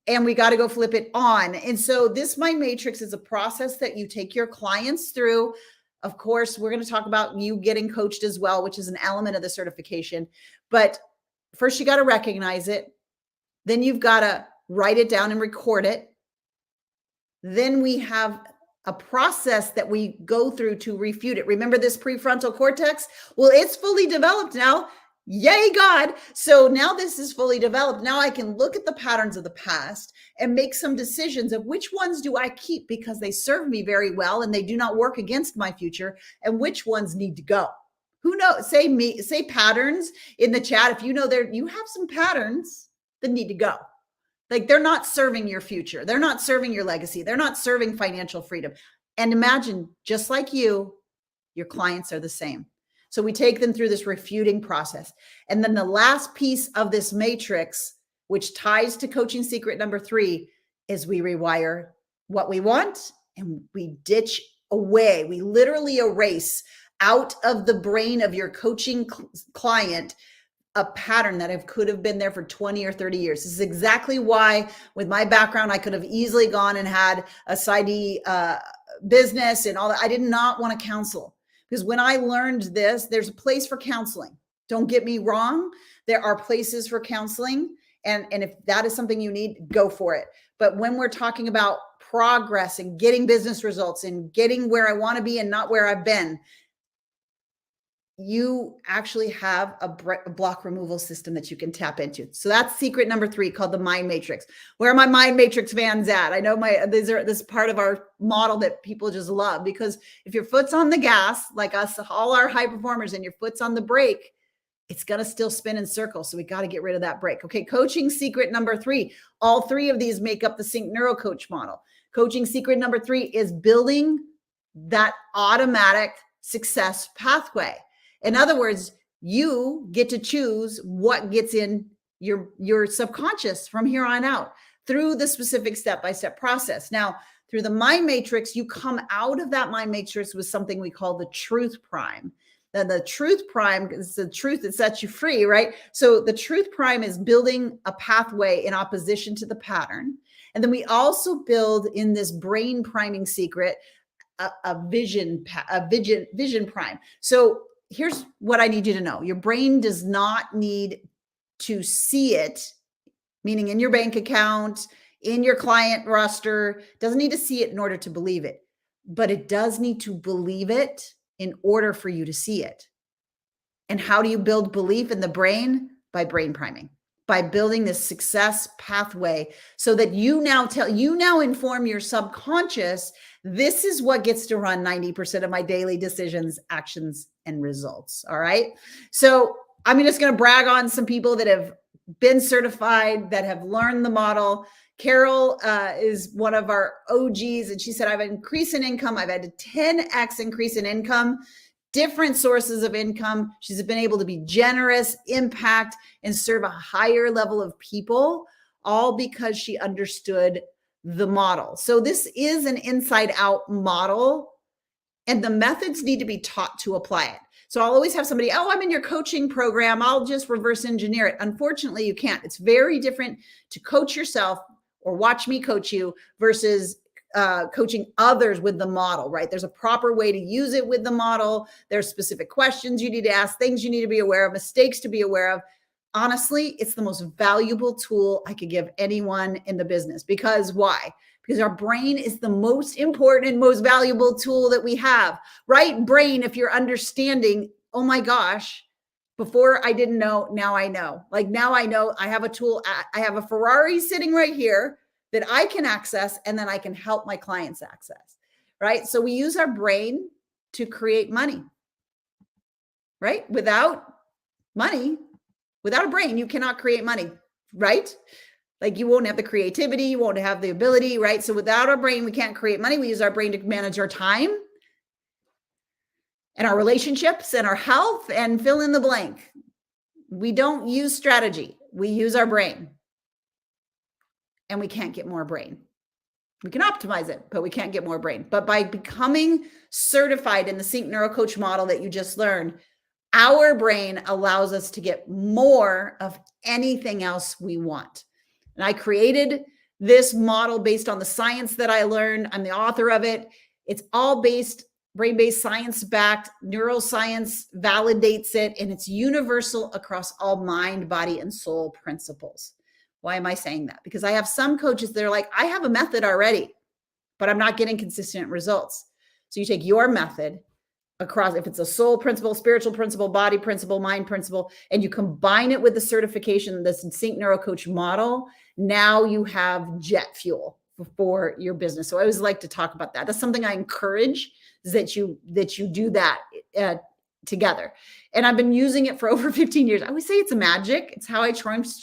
And we got to go flip it on. And so this Mind Matrix is a process that you take your clients through. Of course, we're going to talk about you getting coached as well, which is an element of the certification. But first, you got to recognize it. Then you've got to write it down and record it. Then we have a process that we go through to refute it. Remember this prefrontal cortex? Well, it's fully developed now. Yay, God. So now this is fully developed. Now I can look at the patterns of the past and make some decisions of which ones do I keep because they serve me very well and they do not work against my future, and which ones need to go. Who knows? Say patterns in the chat. If you know you have some patterns that need to go. Like they're not serving your future. They're not serving your legacy. They're not serving financial freedom. And imagine, just like you, your clients are the same. So we take them through this refuting process. And then the last piece of this matrix, which ties to coaching secret number 3, is we rewire what we want and we ditch away. We literally erase out of the brain of your coaching client a pattern that could have been there for 20 or 30 years. This is exactly why, with my background, I could have easily gone and had a side business and all that. I did not want to counsel. Because when I learned this, there's a place for counseling. Don't get me wrong. There are places for counseling. And if that is something you need, go for it. But when we're talking about progress and getting business results and getting where I want to be and not where I've been, you actually have a block removal system that you can tap into. So that's secret number 3, called the Mind Matrix. Where are my Mind Matrix fans at? I know this is part of our model that people just love, because if your foot's on the gas, like us, all our high performers, and your foot's on the brake, it's going to still spin in circles. So we got to get rid of that brake. Okay. Coaching secret number 3. All 3 of these make up the Sync Neuro Coach model. Coaching secret number 3 is building that automatic success pathway. In other words, you get to choose what gets in your subconscious from here on out through the specific step-by-step process. Now, through the Mind Matrix, you come out of that Mind Matrix with something we call the Truth Prime. Then the Truth Prime is the truth that sets you free, right? So the Truth Prime is building a pathway in opposition to the pattern. And then we also build in this brain priming secret a vision prime. So here's what I need you to know. Your brain does not need to see it, meaning in your bank account, in your client roster, doesn't need to see it in order to believe it, but it does need to believe it in order for you to see it. And how do you build belief in the brain? By brain priming, by building this success pathway so that you now inform your subconscious, this is what gets to run 90% of my daily decisions, actions, and results. All right. So I'm just going to brag on some people that have been certified, that have learned the model. Carol is one of our OGs, and she said, I've increased in income. I've had a 10x increase in income, different sources of income. She's been able to be generous, impact, and serve a higher level of people, all because she understood the model. So this is an inside out model, and the methods need to be taught to apply it. So I'll always have somebody, I'm in your coaching program, I'll just reverse engineer it. Unfortunately, you can't. It's very different to coach yourself or watch me coach you versus coaching others with the model, right? There's a proper way to use it with the model. There's specific questions you need to ask, things you need to be aware of, mistakes to be aware of. Honestly, it's the most valuable tool I could give anyone in the business. Because why? Because our brain is the most important and most valuable tool that we have, right? Brain, if you're understanding, oh my gosh, Before I didn't know, now I know. Like now I know I have a tool. I have a Ferrari sitting right here that I can access, and then I can help my clients access, right? So we use our brain to create money, right? Without money, without a brain, you cannot create money, right? Like you won't have the creativity, you won't have the ability, right? So without our brain, we can't create money. We use our brain to manage our time and our relationships and our health and fill in the blank. We don't use strategy. We use our brain. And we can't get more brain. We can optimize it, but we can't get more brain. But by becoming certified in the Sync NeuroCoach model that you just learned, our brain allows us to get more of anything else we want. And I created this model based on the science that I learned. I'm the author of it. It's all based, brain-based, science-backed. Neuroscience validates it, and it's universal across all mind, body, and soul principles. Why am I saying that? Because I have some coaches that are like, I have a method already, but I'm not getting consistent results. So you take your method across, if it's a soul principle, spiritual principle, body principle, mind principle, and you combine it with the certification, this Sync NeuroCoach model, now you have jet fuel for your business. So I always like to talk about that. That's something I encourage, is that you do that together. And I've been using it for over 15 years. I always say it's a magic. It's how I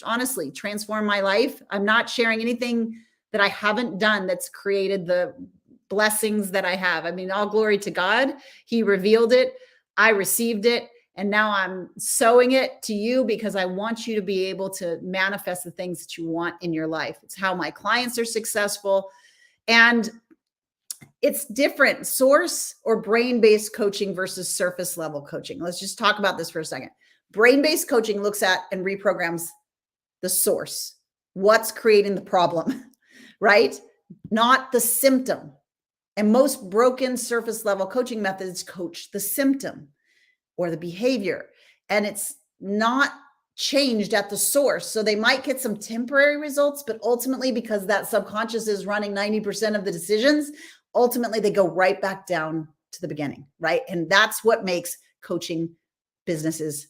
honestly transform my life. I'm not sharing anything that I haven't done that's created the blessings that I have. I mean, all glory to God. He revealed it. I received it. And now I'm sowing it to you because I want you to be able to manifest the things that you want in your life. It's how my clients are successful. And it's different, source or brain-based coaching versus surface level coaching. Let's just talk about this for a second. Brain-based coaching looks at and reprograms the source, what's creating the problem, right? Not the symptom. And most broken surface level coaching methods coach the symptom or the behavior, and it's not changed at the source. So they might get some temporary results, but ultimately, because that subconscious is running 90% of the decisions, ultimately they go right back down to the beginning, right? And that's what makes coaching businesses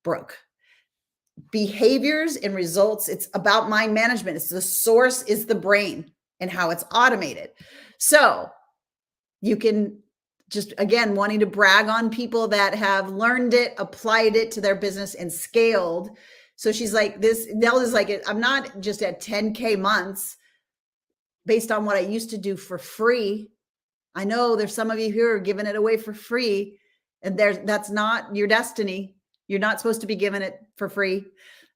broke. Behaviors and results, it's about mind management. It's the source is the brain and how it's automated. So you can just, again, wanting to brag on people that have learned it, applied it to their business and scaled. So she's like, Nell is like, I'm not just at 10K months based on what I used to do for free. I know there's some of you who are giving it away for free, and that's not your destiny. You're not supposed to be giving it for free.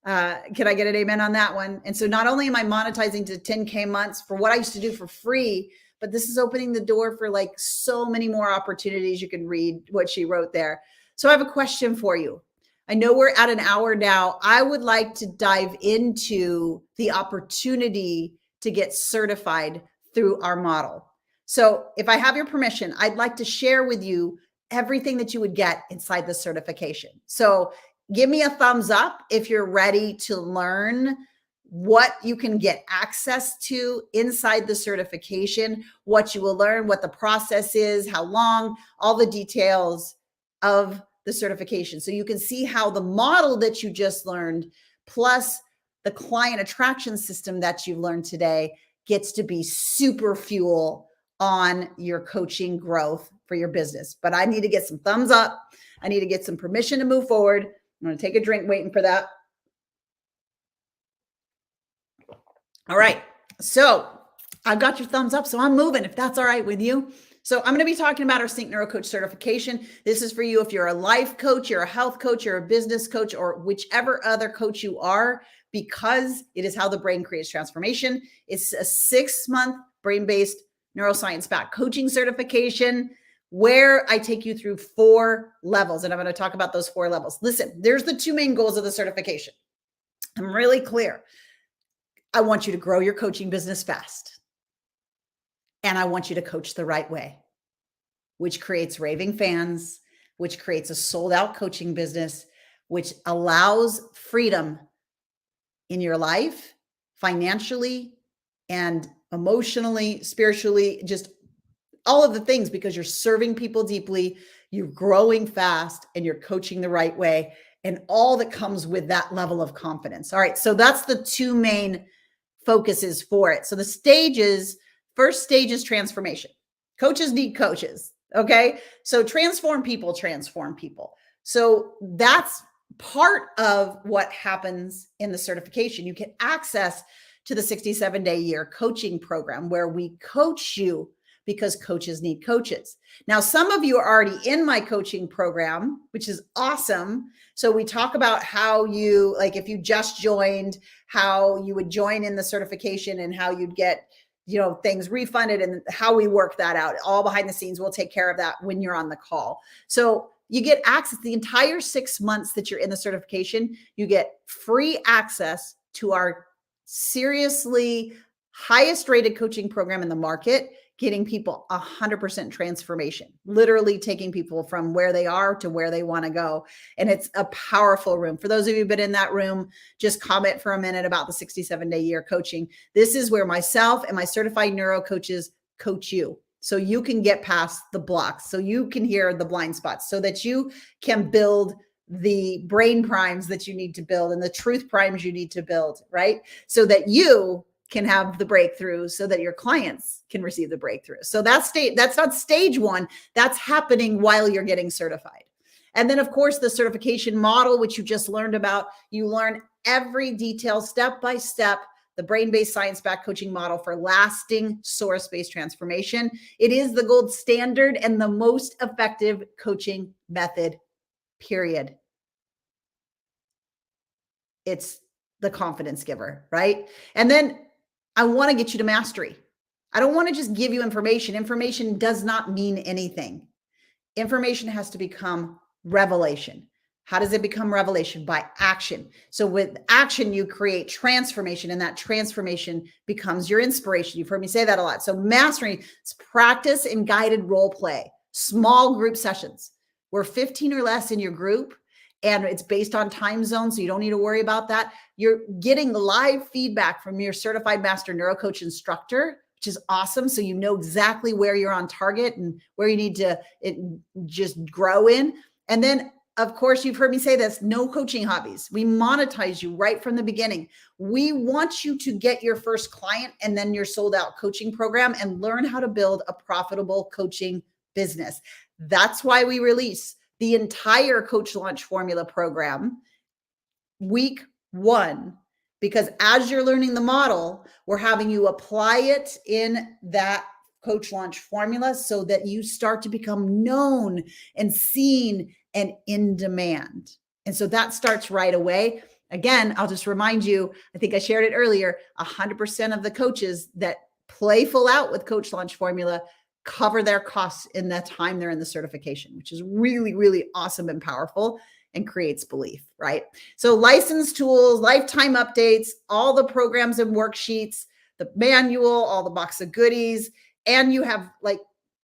Can I get an amen on that one? And so not only am I monetizing to 10K months for what I used to do for free, but this is opening the door for like so many more opportunities. You can read what she wrote there. So I have a question for you. I know we're at an hour now. I would like to dive into the opportunity to get certified through our model. So if I have your permission, I'd like to share with you everything that you would get inside the certification. So give me a thumbs up if you're ready to learn what you can get access to inside the certification, what you will learn, what the process is, how long, all the details of the certification. So you can see how the model that you just learned, plus the client attraction system that you've learned today, gets to be super fuel on your coaching growth for your business. But I need to get some thumbs up. I need to get some permission to move forward. I'm going to take a drink waiting for that. All right. So I've got your thumbs up. So I'm moving, if that's all right with you. So I'm going to be talking about our Sync NeuroCoach certification. This is for you if you're a life coach, you're a health coach, you're a business coach, or whichever other coach you are, because it is how the brain creates transformation. It's a 6-month brain-based neuroscience-backed coaching certification where I take you through 4 levels. And I'm going to talk about those 4 levels. Listen, there's the 2 main goals of the certification. I'm really clear. I want you to grow your coaching business fast. And I want you to coach the right way, which creates raving fans, which creates a sold out coaching business, which allows freedom in your life, financially and emotionally, spiritually, just all of the things, because you're serving people deeply, you're growing fast, and you're coaching the right way. and all that comes with that level of confidence. All right, so that's the two main focuses for it. So the stages, first stage is transformation. Coaches need coaches. Okay. So transform people, transform people. So that's part of what happens in the certification. You get access to the 67-day year coaching program where we coach you because coaches need coaches. Now, some of you are already in my coaching program, which is awesome. So we talk about how you, like if you just joined, how you would join in the certification and how you'd get, things refunded and how we work that out. All behind the scenes, we'll take care of that when you're on the call. So you get access the entire 6 months that you're in the certification. You get free access to our seriously highest rated coaching program in the market, getting people 100% transformation, literally taking people from where they are to where they want to go. And it's a powerful room. For those of you who've been in that room, just comment for a minute about the 67-day year coaching. This is where myself and my certified neuro coaches coach you. So you can get past the blocks, so you can hear the blind spots, so that you can build the brain primes that you need to build and the truth primes you need to build, right? So that you can have the breakthrough, so that your clients can receive the breakthrough. So that's not stage one. That's happening while you're getting certified. And then of course the certification model, which you just learned about, you learn every detail step by step, the brain-based science-backed coaching model for lasting source-based transformation. It is the gold standard and the most effective coaching method, period. It's the confidence giver, right? And then I want to get you to mastery. I don't want to just give you information. Information does not mean anything. Information has to become revelation. How does it become revelation? By action. So with action, you create transformation, and that transformation becomes your inspiration. You've heard me say that a lot. So mastery is practice and guided role play, small group sessions. We're 15 or less in your group, and it's based on time zone, so you don't need to worry about that. You're getting live feedback from your certified master neurocoach instructor, which is awesome. So you know exactly where you're on target and where you need to just grow in. And then, of course, you've heard me say this, no coaching hobbies. We monetize you right from the beginning. We want you to get your first client and then your sold out coaching program and learn how to build a profitable coaching business. That's why we release the entire Coach Launch Formula program week 1, because as you're learning the model, we're having you apply it in that Coach Launch Formula so that you start to become known and seen and in demand. And so that starts right away. Again, I'll just remind you, I think I shared it earlier, 100% of the coaches that play full out with Coach Launch Formula cover their costs in the time they're in the certification, which is really, really awesome and powerful and creates belief, right? So license tools, lifetime updates, all the programs and worksheets, the manual, all the box of goodies, and you have like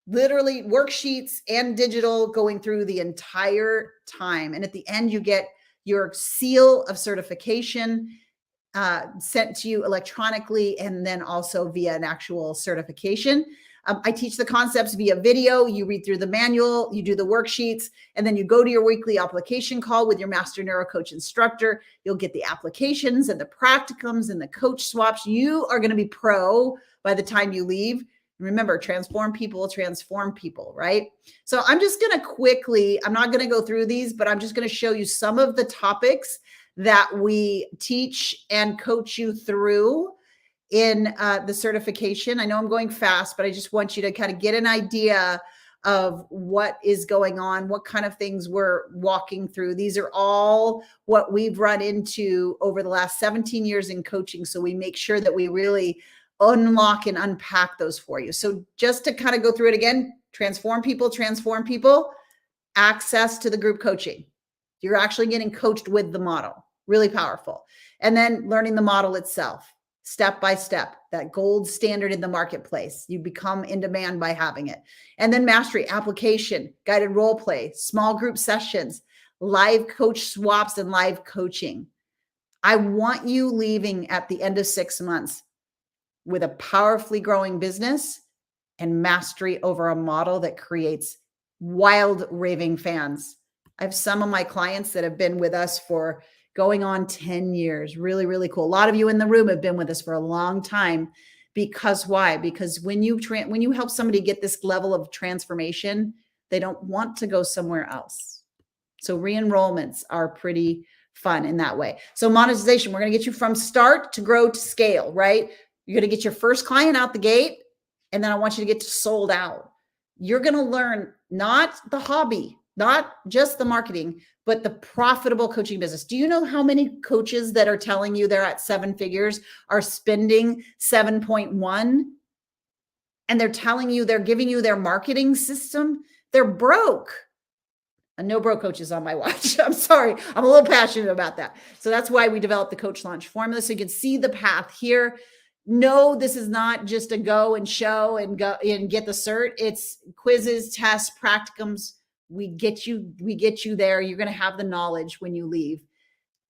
literally worksheets and digital going through the entire time. And at the end, you get your seal of certification sent to you electronically, and then also via an actual certification. I teach the concepts via video. You read through the manual, you do the worksheets, and then you go to your weekly application call with your master neurocoach instructor. You'll get the applications and the practicums and the coach swaps. You are going to be pro by the time you leave. Remember, transform people, right? So I'm just going to quickly, I'm not going to go through these, but I'm just going to show you some of the topics that we teach and coach you through in the certification. I know I'm going fast, but I just want you to kind of get an idea of what is going on, what kind of things we're walking through. These are all what we've run into over the last 17 years in coaching. So we make sure that we really unlock and unpack those for you. So just to kind of go through it again, transform people, access to the group coaching. You're actually getting coached with the model, really powerful. And then learning the model itself. Step by step, that gold standard in the marketplace. You become in demand by having it. And then mastery, application, guided role play, small group sessions, live coach swaps, and live coaching. I want you leaving at the end of 6 months with a powerfully growing business and mastery over a model that creates wild raving fans I have some of my clients that have been with us for going on 10 years. Really, really cool. A lot of you in the room have been with us for a long time. Because why? Because when you help somebody get this level of transformation, they don't want to go somewhere else. So re-enrollments are pretty fun in that way. So monetization, we're going to get you from start to grow to scale, right? You're going to get your first client out the gate, and then I want you to get to sold out. You're going to learn not the hobby, not just the marketing, but the profitable coaching business. Do you know how many coaches that are telling you they're at 7 figures are spending 7.1? And they're telling you, they're giving you their marketing system. They're broke. And no broke coaches on my watch. I'm sorry. I'm a little passionate about that. So that's why we developed the Coach Launch Formula. So you can see the path here. No, this is not just a go and show and go and get the cert. It's quizzes, tests, practicums. We get you there. You're going to have the knowledge when you leave,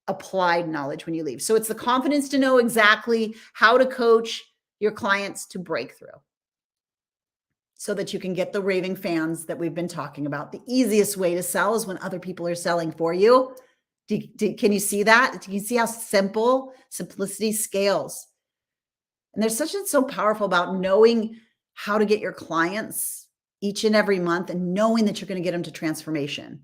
applied knowledge when you leave. So it's the confidence to know exactly how to coach your clients to breakthrough, so that you can get the raving fans that we've been talking about. The easiest way to sell is when other people are selling for you. Can you see that? Can you see how simplicity scales? And there's something so powerful about knowing how to get your clients each and every month and knowing that you're going to get them to transformation.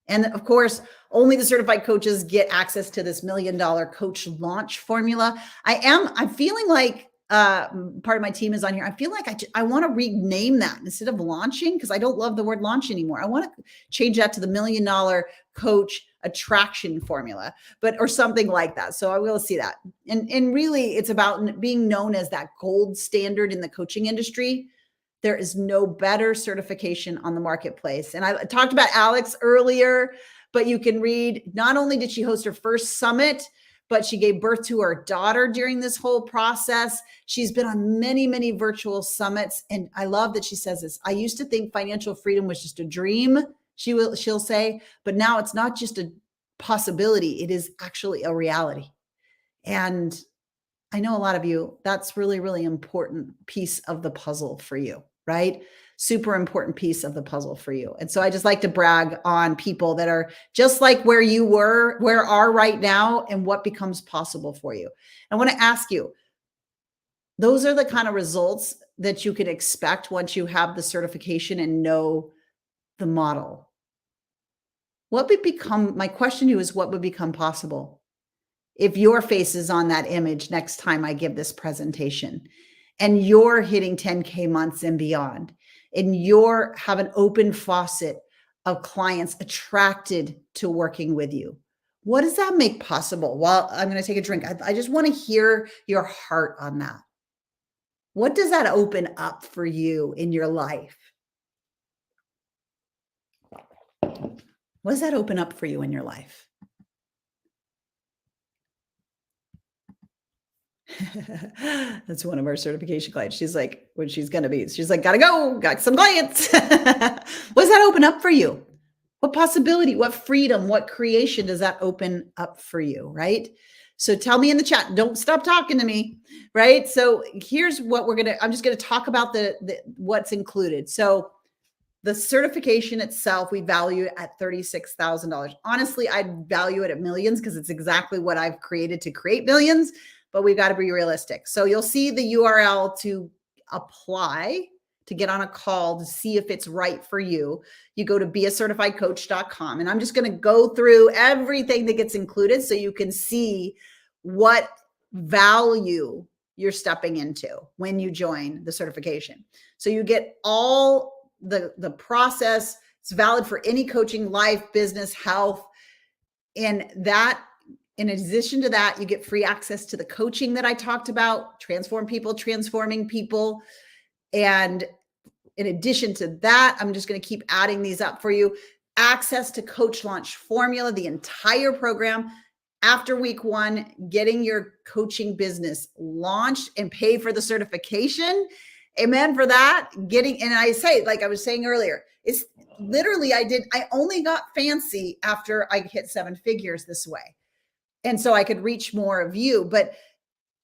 And of course, only the certified coaches get access to this $1 million coach launch formula. I'm feeling like part of my team is on here. I feel like I want to rename that instead of launching, because I don't love the word launch anymore. I want to change that to the $1 million coach attraction formula, or something like that. So I will see that. And really it's about being known as that gold standard in the coaching industry. There is no better certification on the marketplace. And I talked about Alex earlier, but you can read, not only did she host her first summit, but she gave birth to her daughter during this whole process. She's been on many, many virtual summits. And I love that she says this. I used to think financial freedom was just a dream, she'll say, but now it's not just a possibility. It is actually a reality. And I know a lot of you, that's really, really important piece of the puzzle for you, right? Super important piece of the puzzle for you. And so I just like to brag on people that are just like where you are right now, and what becomes possible for you. I want to ask you, those are the kind of results that you can expect once you have the certification and know the model. My question to you is, what would become possible if your face is on that image next time I give this presentation, and you're hitting 10K months and beyond, and you're have an open faucet of clients attracted to working with you? What does that make possible? Well, I'm going to take a drink. I just want to hear your heart on that. What does that open up for you in your life? What does that open up for you in your life? That's one of our certification clients. She's like, when she's going to be, she's like, gotta go, got some clients. What does that open up for you? What possibility, what freedom, what creation does that open up for you, right? So tell me in the chat, don't stop talking to me, right? So here's what I'm just going to talk about what's included. So the certification itself, we value at $36,000. Honestly, I'd value it at millions, because it's exactly what I've created to create millions, but we've got to be realistic. So you'll see the URL to apply, to get on a call to see if it's right for you. You go to beacertifiedcoach.com, and I'm just going to go through everything that gets included so you can see what value you're stepping into when you join the certification. So you get all the process. It's valid for any coaching, life, business, health. And that, in addition to that, you get free access to the coaching that I talked about, transforming people. And in addition to that, I'm just going to keep adding these up for you. Access to Coach Launch Formula, the entire program. After week 1, getting your coaching business launched and pay for the certification. Amen for that. And I say, like I was saying earlier, it's literally, I only got fancy after I hit 7 figures this way. And so I could reach more of you. But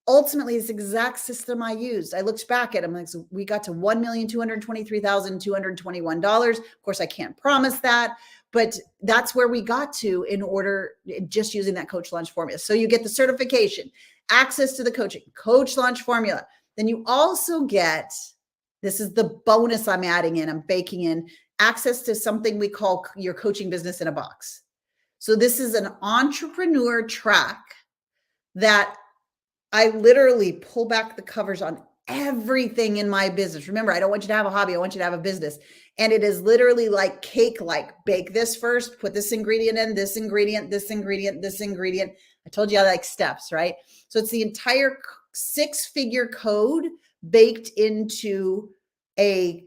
ultimately, it's the exact system I used. I looked back at them, like, so we got to $1,223,221. Of course, I can't promise that, But that's where we got to in order, just using that coach launch formula. So you get the certification, access to the coaching, coach launch formula. Then you also get, this is the bonus I'm adding in, I'm baking in, access to something we call your coaching business in a box. So this is an entrepreneur track that I literally pull back the covers on everything in my business. Remember, I don't want you to have a hobby. I want you to have a business. And it is literally like cake, like bake this first, put this ingredient in, this ingredient, this ingredient, this ingredient. I told you I like steps, right? So it's the entire 6-figure code baked into a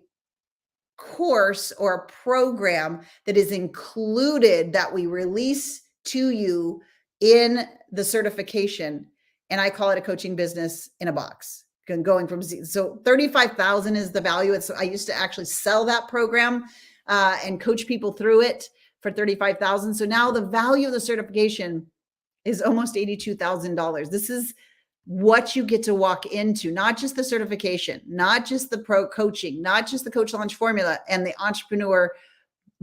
course or a program that is included, that we release to you in the certification. And I call it a coaching business in a box. Going from so 35,000 is the value. It's, I used to actually sell that program and coach people through it for 35,000. So now the value of the certification is almost $82,000. This is what you get to walk into, not just the certification, not just the pro coaching, not just the coach launch formula and the entrepreneur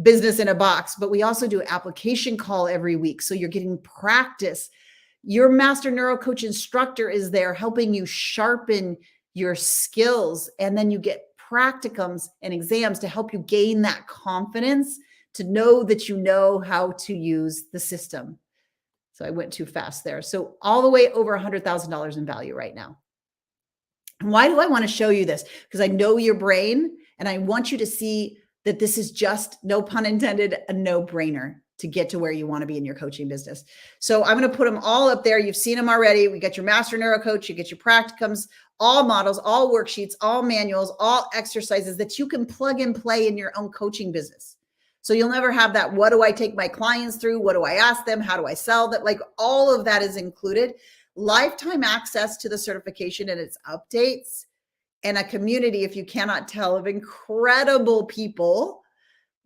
business in a box, but we also do an application call every week. So you're getting practice. Your master neuro coach instructor is there helping you sharpen your skills. And then you get practicums and exams to help you gain that confidence to know that you know how to use the system. So I went too fast there. So all the way over $100,000 in value right now. And why do I want to show you this? Because I know your brain and I want you to see that this is just, no pun intended, a no-brainer to get to where you want to be in your coaching business. So I'm going to put them all up there. You've seen them already. We got your master neuro coach, you get your practicums, all models, all worksheets, all manuals, all exercises that you can plug and play in your own coaching business. So you'll never have that, what do I take my clients through? What do I ask them? How do I sell that? Like all of that is included. Lifetime access to the certification and its updates, and a community, if you cannot tell, of incredible people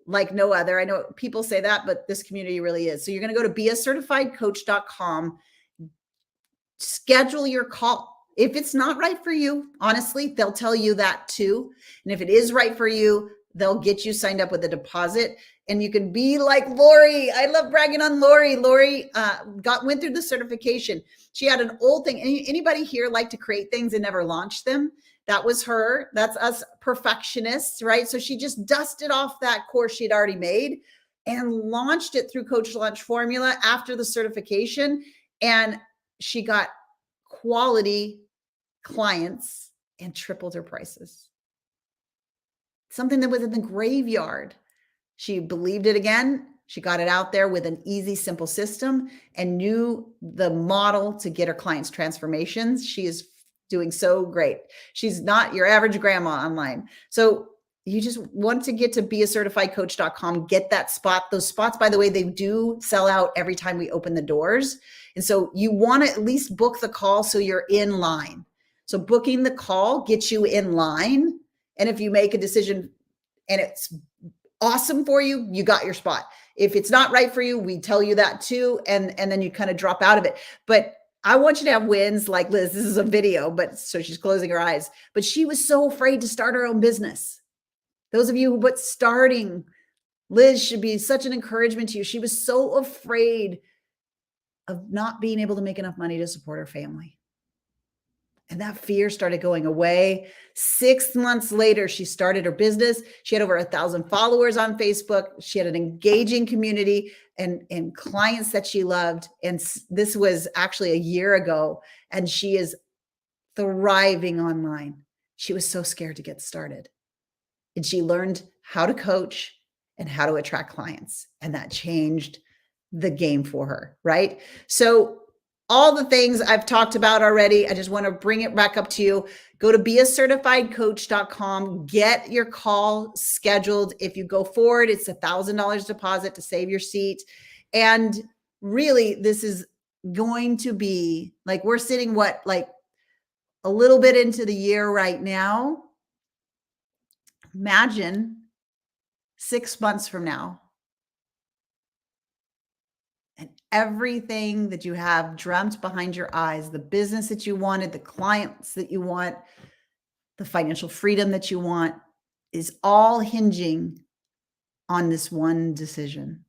like no other. I know people say that, but this community really is. So you're going to go to beacertifiedcoach.com, schedule your call. If it's not right for you, honestly, they'll tell you that too. And if it is right for you, they'll get you signed up with a deposit, and you can be like Lori. I love bragging on Lori. Lori went through the certification. She had an old thing. Anybody here like to create things and never launch them? That was her. That's us perfectionists, right? So she just dusted off that course she'd already made and launched it through Coach Launch Formula after the certification. And she got quality clients and tripled her prices. Something that was in the graveyard. She believed it again. She got it out there with an easy, simple system and knew the model to get her clients transformations. She is doing so great. She's not your average grandma online. So you just want to get to beacertifiedcoach.com, get that spot. Those spots, by the way, they do sell out every time we open the doors. And so you want to at least book the call so you're in line. So booking the call gets you in line. And if you make a decision and it's awesome for you, you got your spot. If it's not right for you, we tell you that too. And then you kind of drop out of it. But I want you to have wins like Liz. This is a video, but so she's closing her eyes. But she was so afraid to start her own business. Those of you who put starting, Liz should be such an encouragement to you. She was so afraid of not being able to make enough money to support her family. And that fear started going away. 6 months later, she started her business. She had over 1,000 followers on Facebook. She had an engaging community and clients that she loved. And this was actually a year ago. And she is thriving online. She was so scared to get started. And she learned how to coach and how to attract clients. And that changed the game for her, right? So all the things I've talked about already, I just want to bring it back up to you. Go to beacertifiedcoach.com, get your call scheduled. If you go forward, it's $1,000 deposit to save your seat. And really, this is going to be like, we're sitting like a little bit into the year right now. Imagine 6 months from now, and everything that you have dreamt behind your eyes, the business that you wanted, the clients that you want, the financial freedom that you want, is all hinging on this one decision.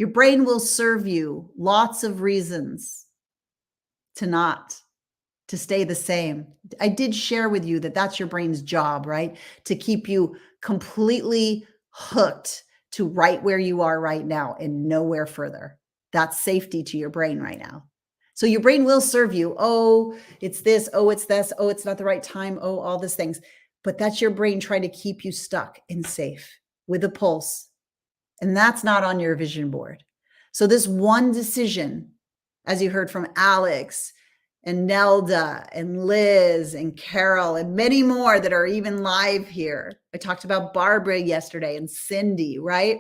Your brain will serve you lots of reasons to stay the same. I did share with you that that's your brain's job, right? To keep you completely hooked to right where you are right now and nowhere further. That's safety to your brain right now. So your brain will serve you. Oh, it's this. Oh, it's this. Oh, it's not the right time. Oh, all these things. But that's your brain trying to keep you stuck and safe with a pulse. And that's not on your vision board. So this one decision, as you heard from Alex and Nelda and Liz and Carol and many more that are even live here. I talked about Barbara yesterday and Cindy, right?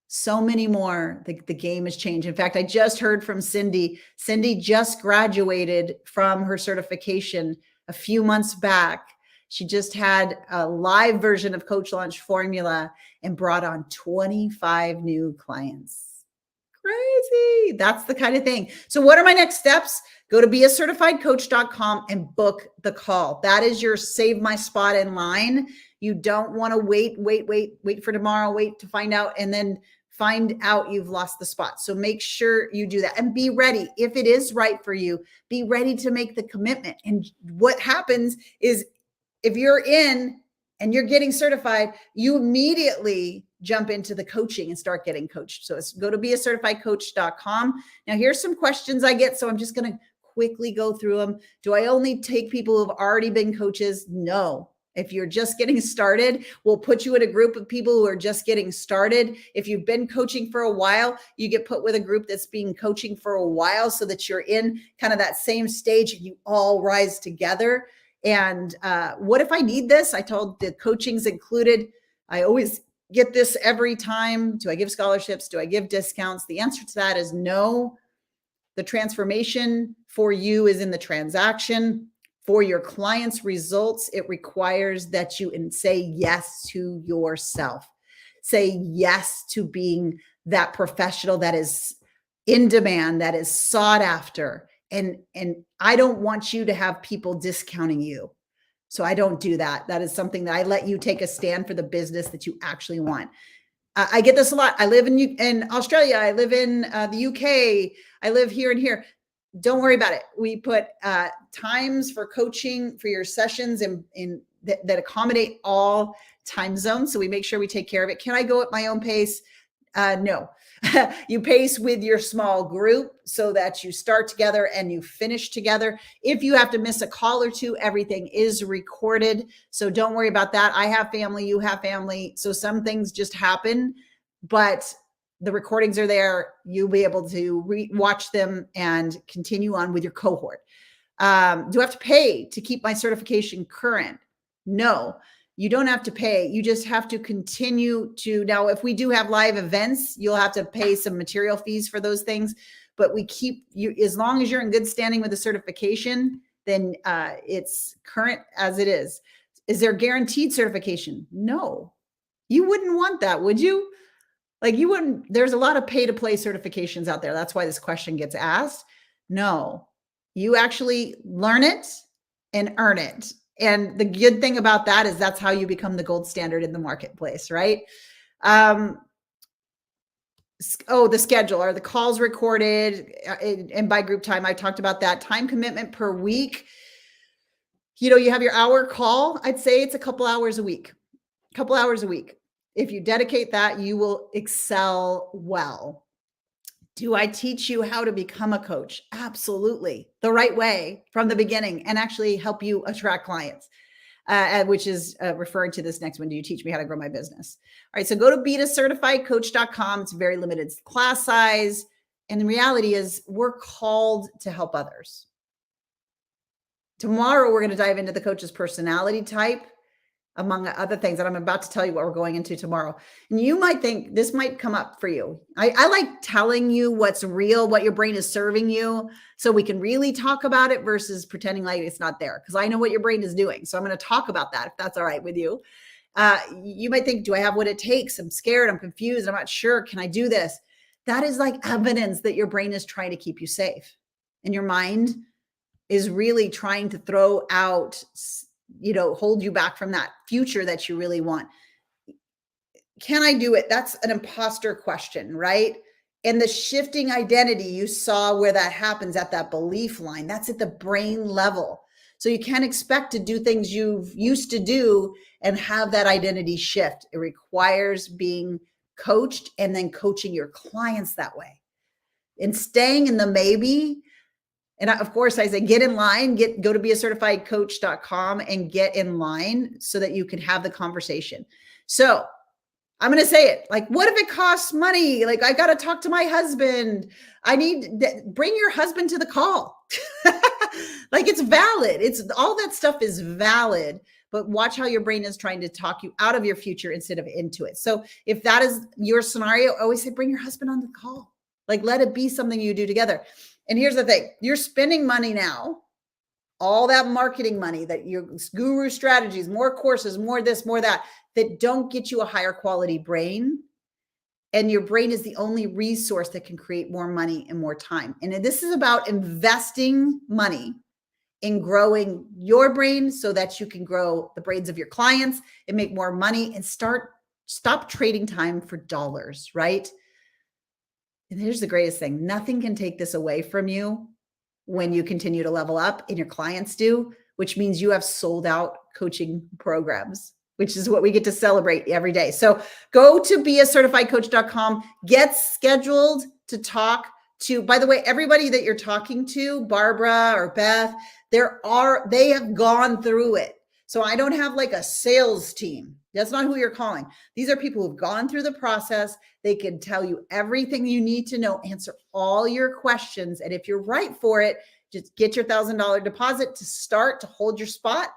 So many more. The game has changed. In fact, I just heard from Cindy. Cindy just graduated from her certification a few months back. She just had a live version of Coach Launch Formula and brought on 25 new clients. Crazy. That's the kind of thing. So what are my next steps? Go to beacertifiedcoach.com and book the call. That is your save my spot in line. You don't want to wait for tomorrow, wait to find out, and then find out you've lost the spot. So make sure you do that and be ready. If it is right for you, be ready to make the commitment. And what happens is if you're in and you're getting certified, you immediately jump into the coaching and start getting coached. So go to beacertifiedcoach.com. Now, here's some questions I get. So I'm just going to quickly go through them. Do I only take people who've already been coaches? No. If you're just getting started, we'll put you in a group of people who are just getting started. If you've been coaching for a while, you get put with a group that's been coaching for a while so that you're in kind of that same stage and you all rise together. And what if I need this? I told the coaching's included. I always get this every time. Do I give scholarships? Do I give discounts? The answer to that is no. The transformation for you is in the transaction. For your clients' results, it requires that you say yes to yourself. Say yes to being that professional that is in demand, that is sought after. And I don't want you to have people discounting you. So I don't do that. That is something that I let you take a stand for the business that you actually want. I get this a lot. I live in Australia. I live in the UK. I live here and here. Don't worry about it. We put times for coaching for your sessions in that accommodate all time zones. So we make sure we take care of it. Can I go at my own pace? No. You pace with your small group so that you start together and you finish together. If you have to miss a call or two, everything is recorded. So don't worry about that. I have family, you have family. So some things just happen, but the recordings are there. You'll be able to watch them and continue on with your cohort. Do I have to pay to keep my certification current? No. You don't have to pay. You just have to continue to. Now, if we do have live events, you'll have to pay some material fees for those things. But we keep you, as long as you're in good standing with the certification, then it's current as it is. Is there guaranteed certification? No. You wouldn't want that, would you? Like you wouldn't. There's a lot of pay to play certifications out there. That's why this question gets asked. No, you actually learn it and earn it. And the good thing about that is that's how you become the gold standard in the marketplace, right? The schedule. Are the calls recorded? And by group time, I talked about that. Time commitment per week. You have your hour call. I'd say it's a couple hours a week. If you dedicate that, you will excel well. Do I teach you how to become a coach? Absolutely. The right way from the beginning and actually help you attract clients, which is referring to this next one. Do you teach me how to grow my business? All right. So go to beacertifiedcoach.com. It's very limited class size. And the reality is we're called to help others. Tomorrow, we're going to dive into the coach's personality type, among other things that I'm about to tell you what we're going into tomorrow. And you might think this might come up for you. I like telling you what's real, what your brain is serving you, so we can really talk about it versus pretending like it's not there, because I know what your brain is doing. So I'm going to talk about that, if that's all right with you. You might think, do I have what it takes? I'm scared. I'm confused. I'm not sure. Can I do this? That is like evidence that your brain is trying to keep you safe. And your mind is really trying to throw out, hold you back from that future that you really want. can I do it? That's an imposter question, right? And the shifting identity, you saw where that happens at that belief line. That's at the brain level. So you can't expect to do things you've used to do and have that identity shift. It requires being coached and then coaching your clients that way. And staying in the maybe. And of course, I say get in line, go to beacertifiedcoach.com and get in line so that you can have the conversation. So I'm going to say it. Like, what if it costs money? Like, I got to talk to my husband. Bring your husband to the call. Like, it's valid. It's all that stuff is valid, but watch how your brain is trying to talk you out of your future instead of into it. So if that is your scenario, always say, bring your husband on the call. Like, let it be something you do together. And here's the thing. You're spending money now, all that marketing money, that your guru strategies, more courses, more this, more that don't get you a higher quality brain. And your brain is the only resource that can create more money and more time. And this is about investing money in growing your brain so that you can grow the brains of your clients and make more money and stop trading time for dollars, right? And here's the greatest thing. Nothing can take this away from you when you continue to level up and your clients do, which means you have sold out coaching programs, which is what we get to celebrate every day. So go to beacertifiedcoach.com, get scheduled to talk to, by the way, everybody that you're talking to, Barbara or Beth, they have gone through it. So I don't have like a sales team. That's not who you're calling. These are people who've gone through the process. They can tell you everything you need to know, answer all your questions. And if you're right for it, just get your $1,000 deposit to start, to hold your spot.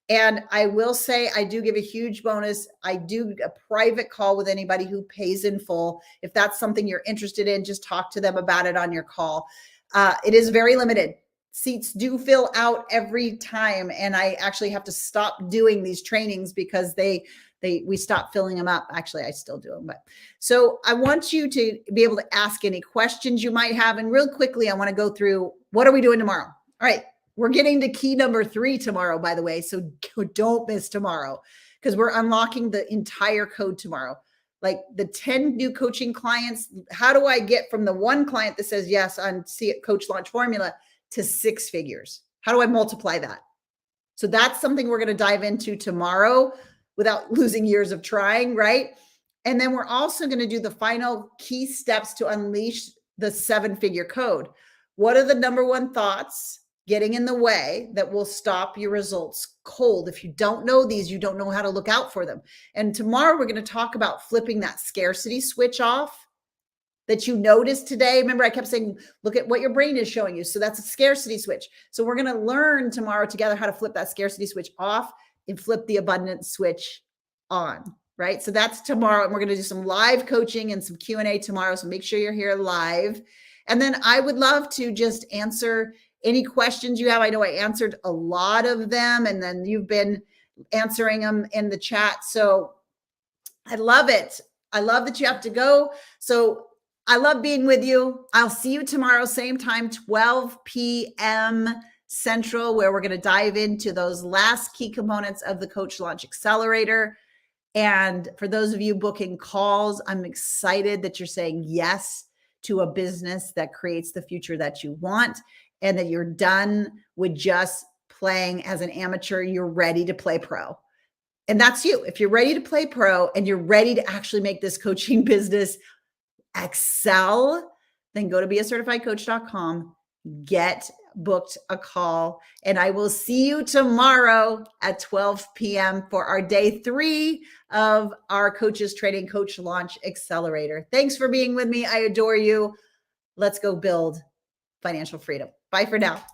And I will say, I do give a huge bonus. I do a private call with anybody who pays in full. If that's something you're interested in, just talk to them about it on your call. It is very limited. Seats do fill out every time. And I actually have to stop doing these trainings because we stop filling them up. Actually, I still do them. But so I want you to be able to ask any questions you might have. And real quickly, I want to go through, what are we doing tomorrow? All right. We're getting to key number 3 tomorrow, by the way. So don't miss tomorrow because we're unlocking the entire code tomorrow. Like the 10 new coaching clients. How do I get from the one client that says yes on Coach Launch Formula to 6 figures? How do I multiply that? So that's something we're going to dive into tomorrow without losing years of trying, right? And then we're also going to do the final key steps to unleash the 7-figure code. What are the number one thoughts getting in the way that will stop your results cold? If you don't know these, you don't know how to look out for them. And tomorrow we're going to talk about flipping that scarcity switch off that you noticed today. Remember, I kept saying, look at what your brain is showing you. So that's a scarcity switch. So we're going to learn tomorrow together how to flip that scarcity switch off and flip the abundance switch on, right? So that's tomorrow. And we're going to do some live coaching and some Q&A tomorrow. So make sure you're here live. And then I would love to just answer any questions you have. I know I answered a lot of them, and then you've been answering them in the chat. So I love it. I love that you have to go. So I love being with you. I'll see you tomorrow, same time, 12 p.m. Central, where we're going to dive into those last key components of the Coach Launch Accelerator. And for those of you booking calls, I'm excited that you're saying yes to a business that creates the future that you want, and that you're done with just playing as an amateur. You're ready to play pro. And that's you. If you're ready to play pro and you're ready to actually make this coaching business excel, then go to beacertifiedcoach.com, get booked a call, and I will see you tomorrow at 12 p.m. for our day 3 of our Coaches Training Coach Launch Accelerator. Thanks for being with me. I adore you. Let's go build financial freedom. Bye for now.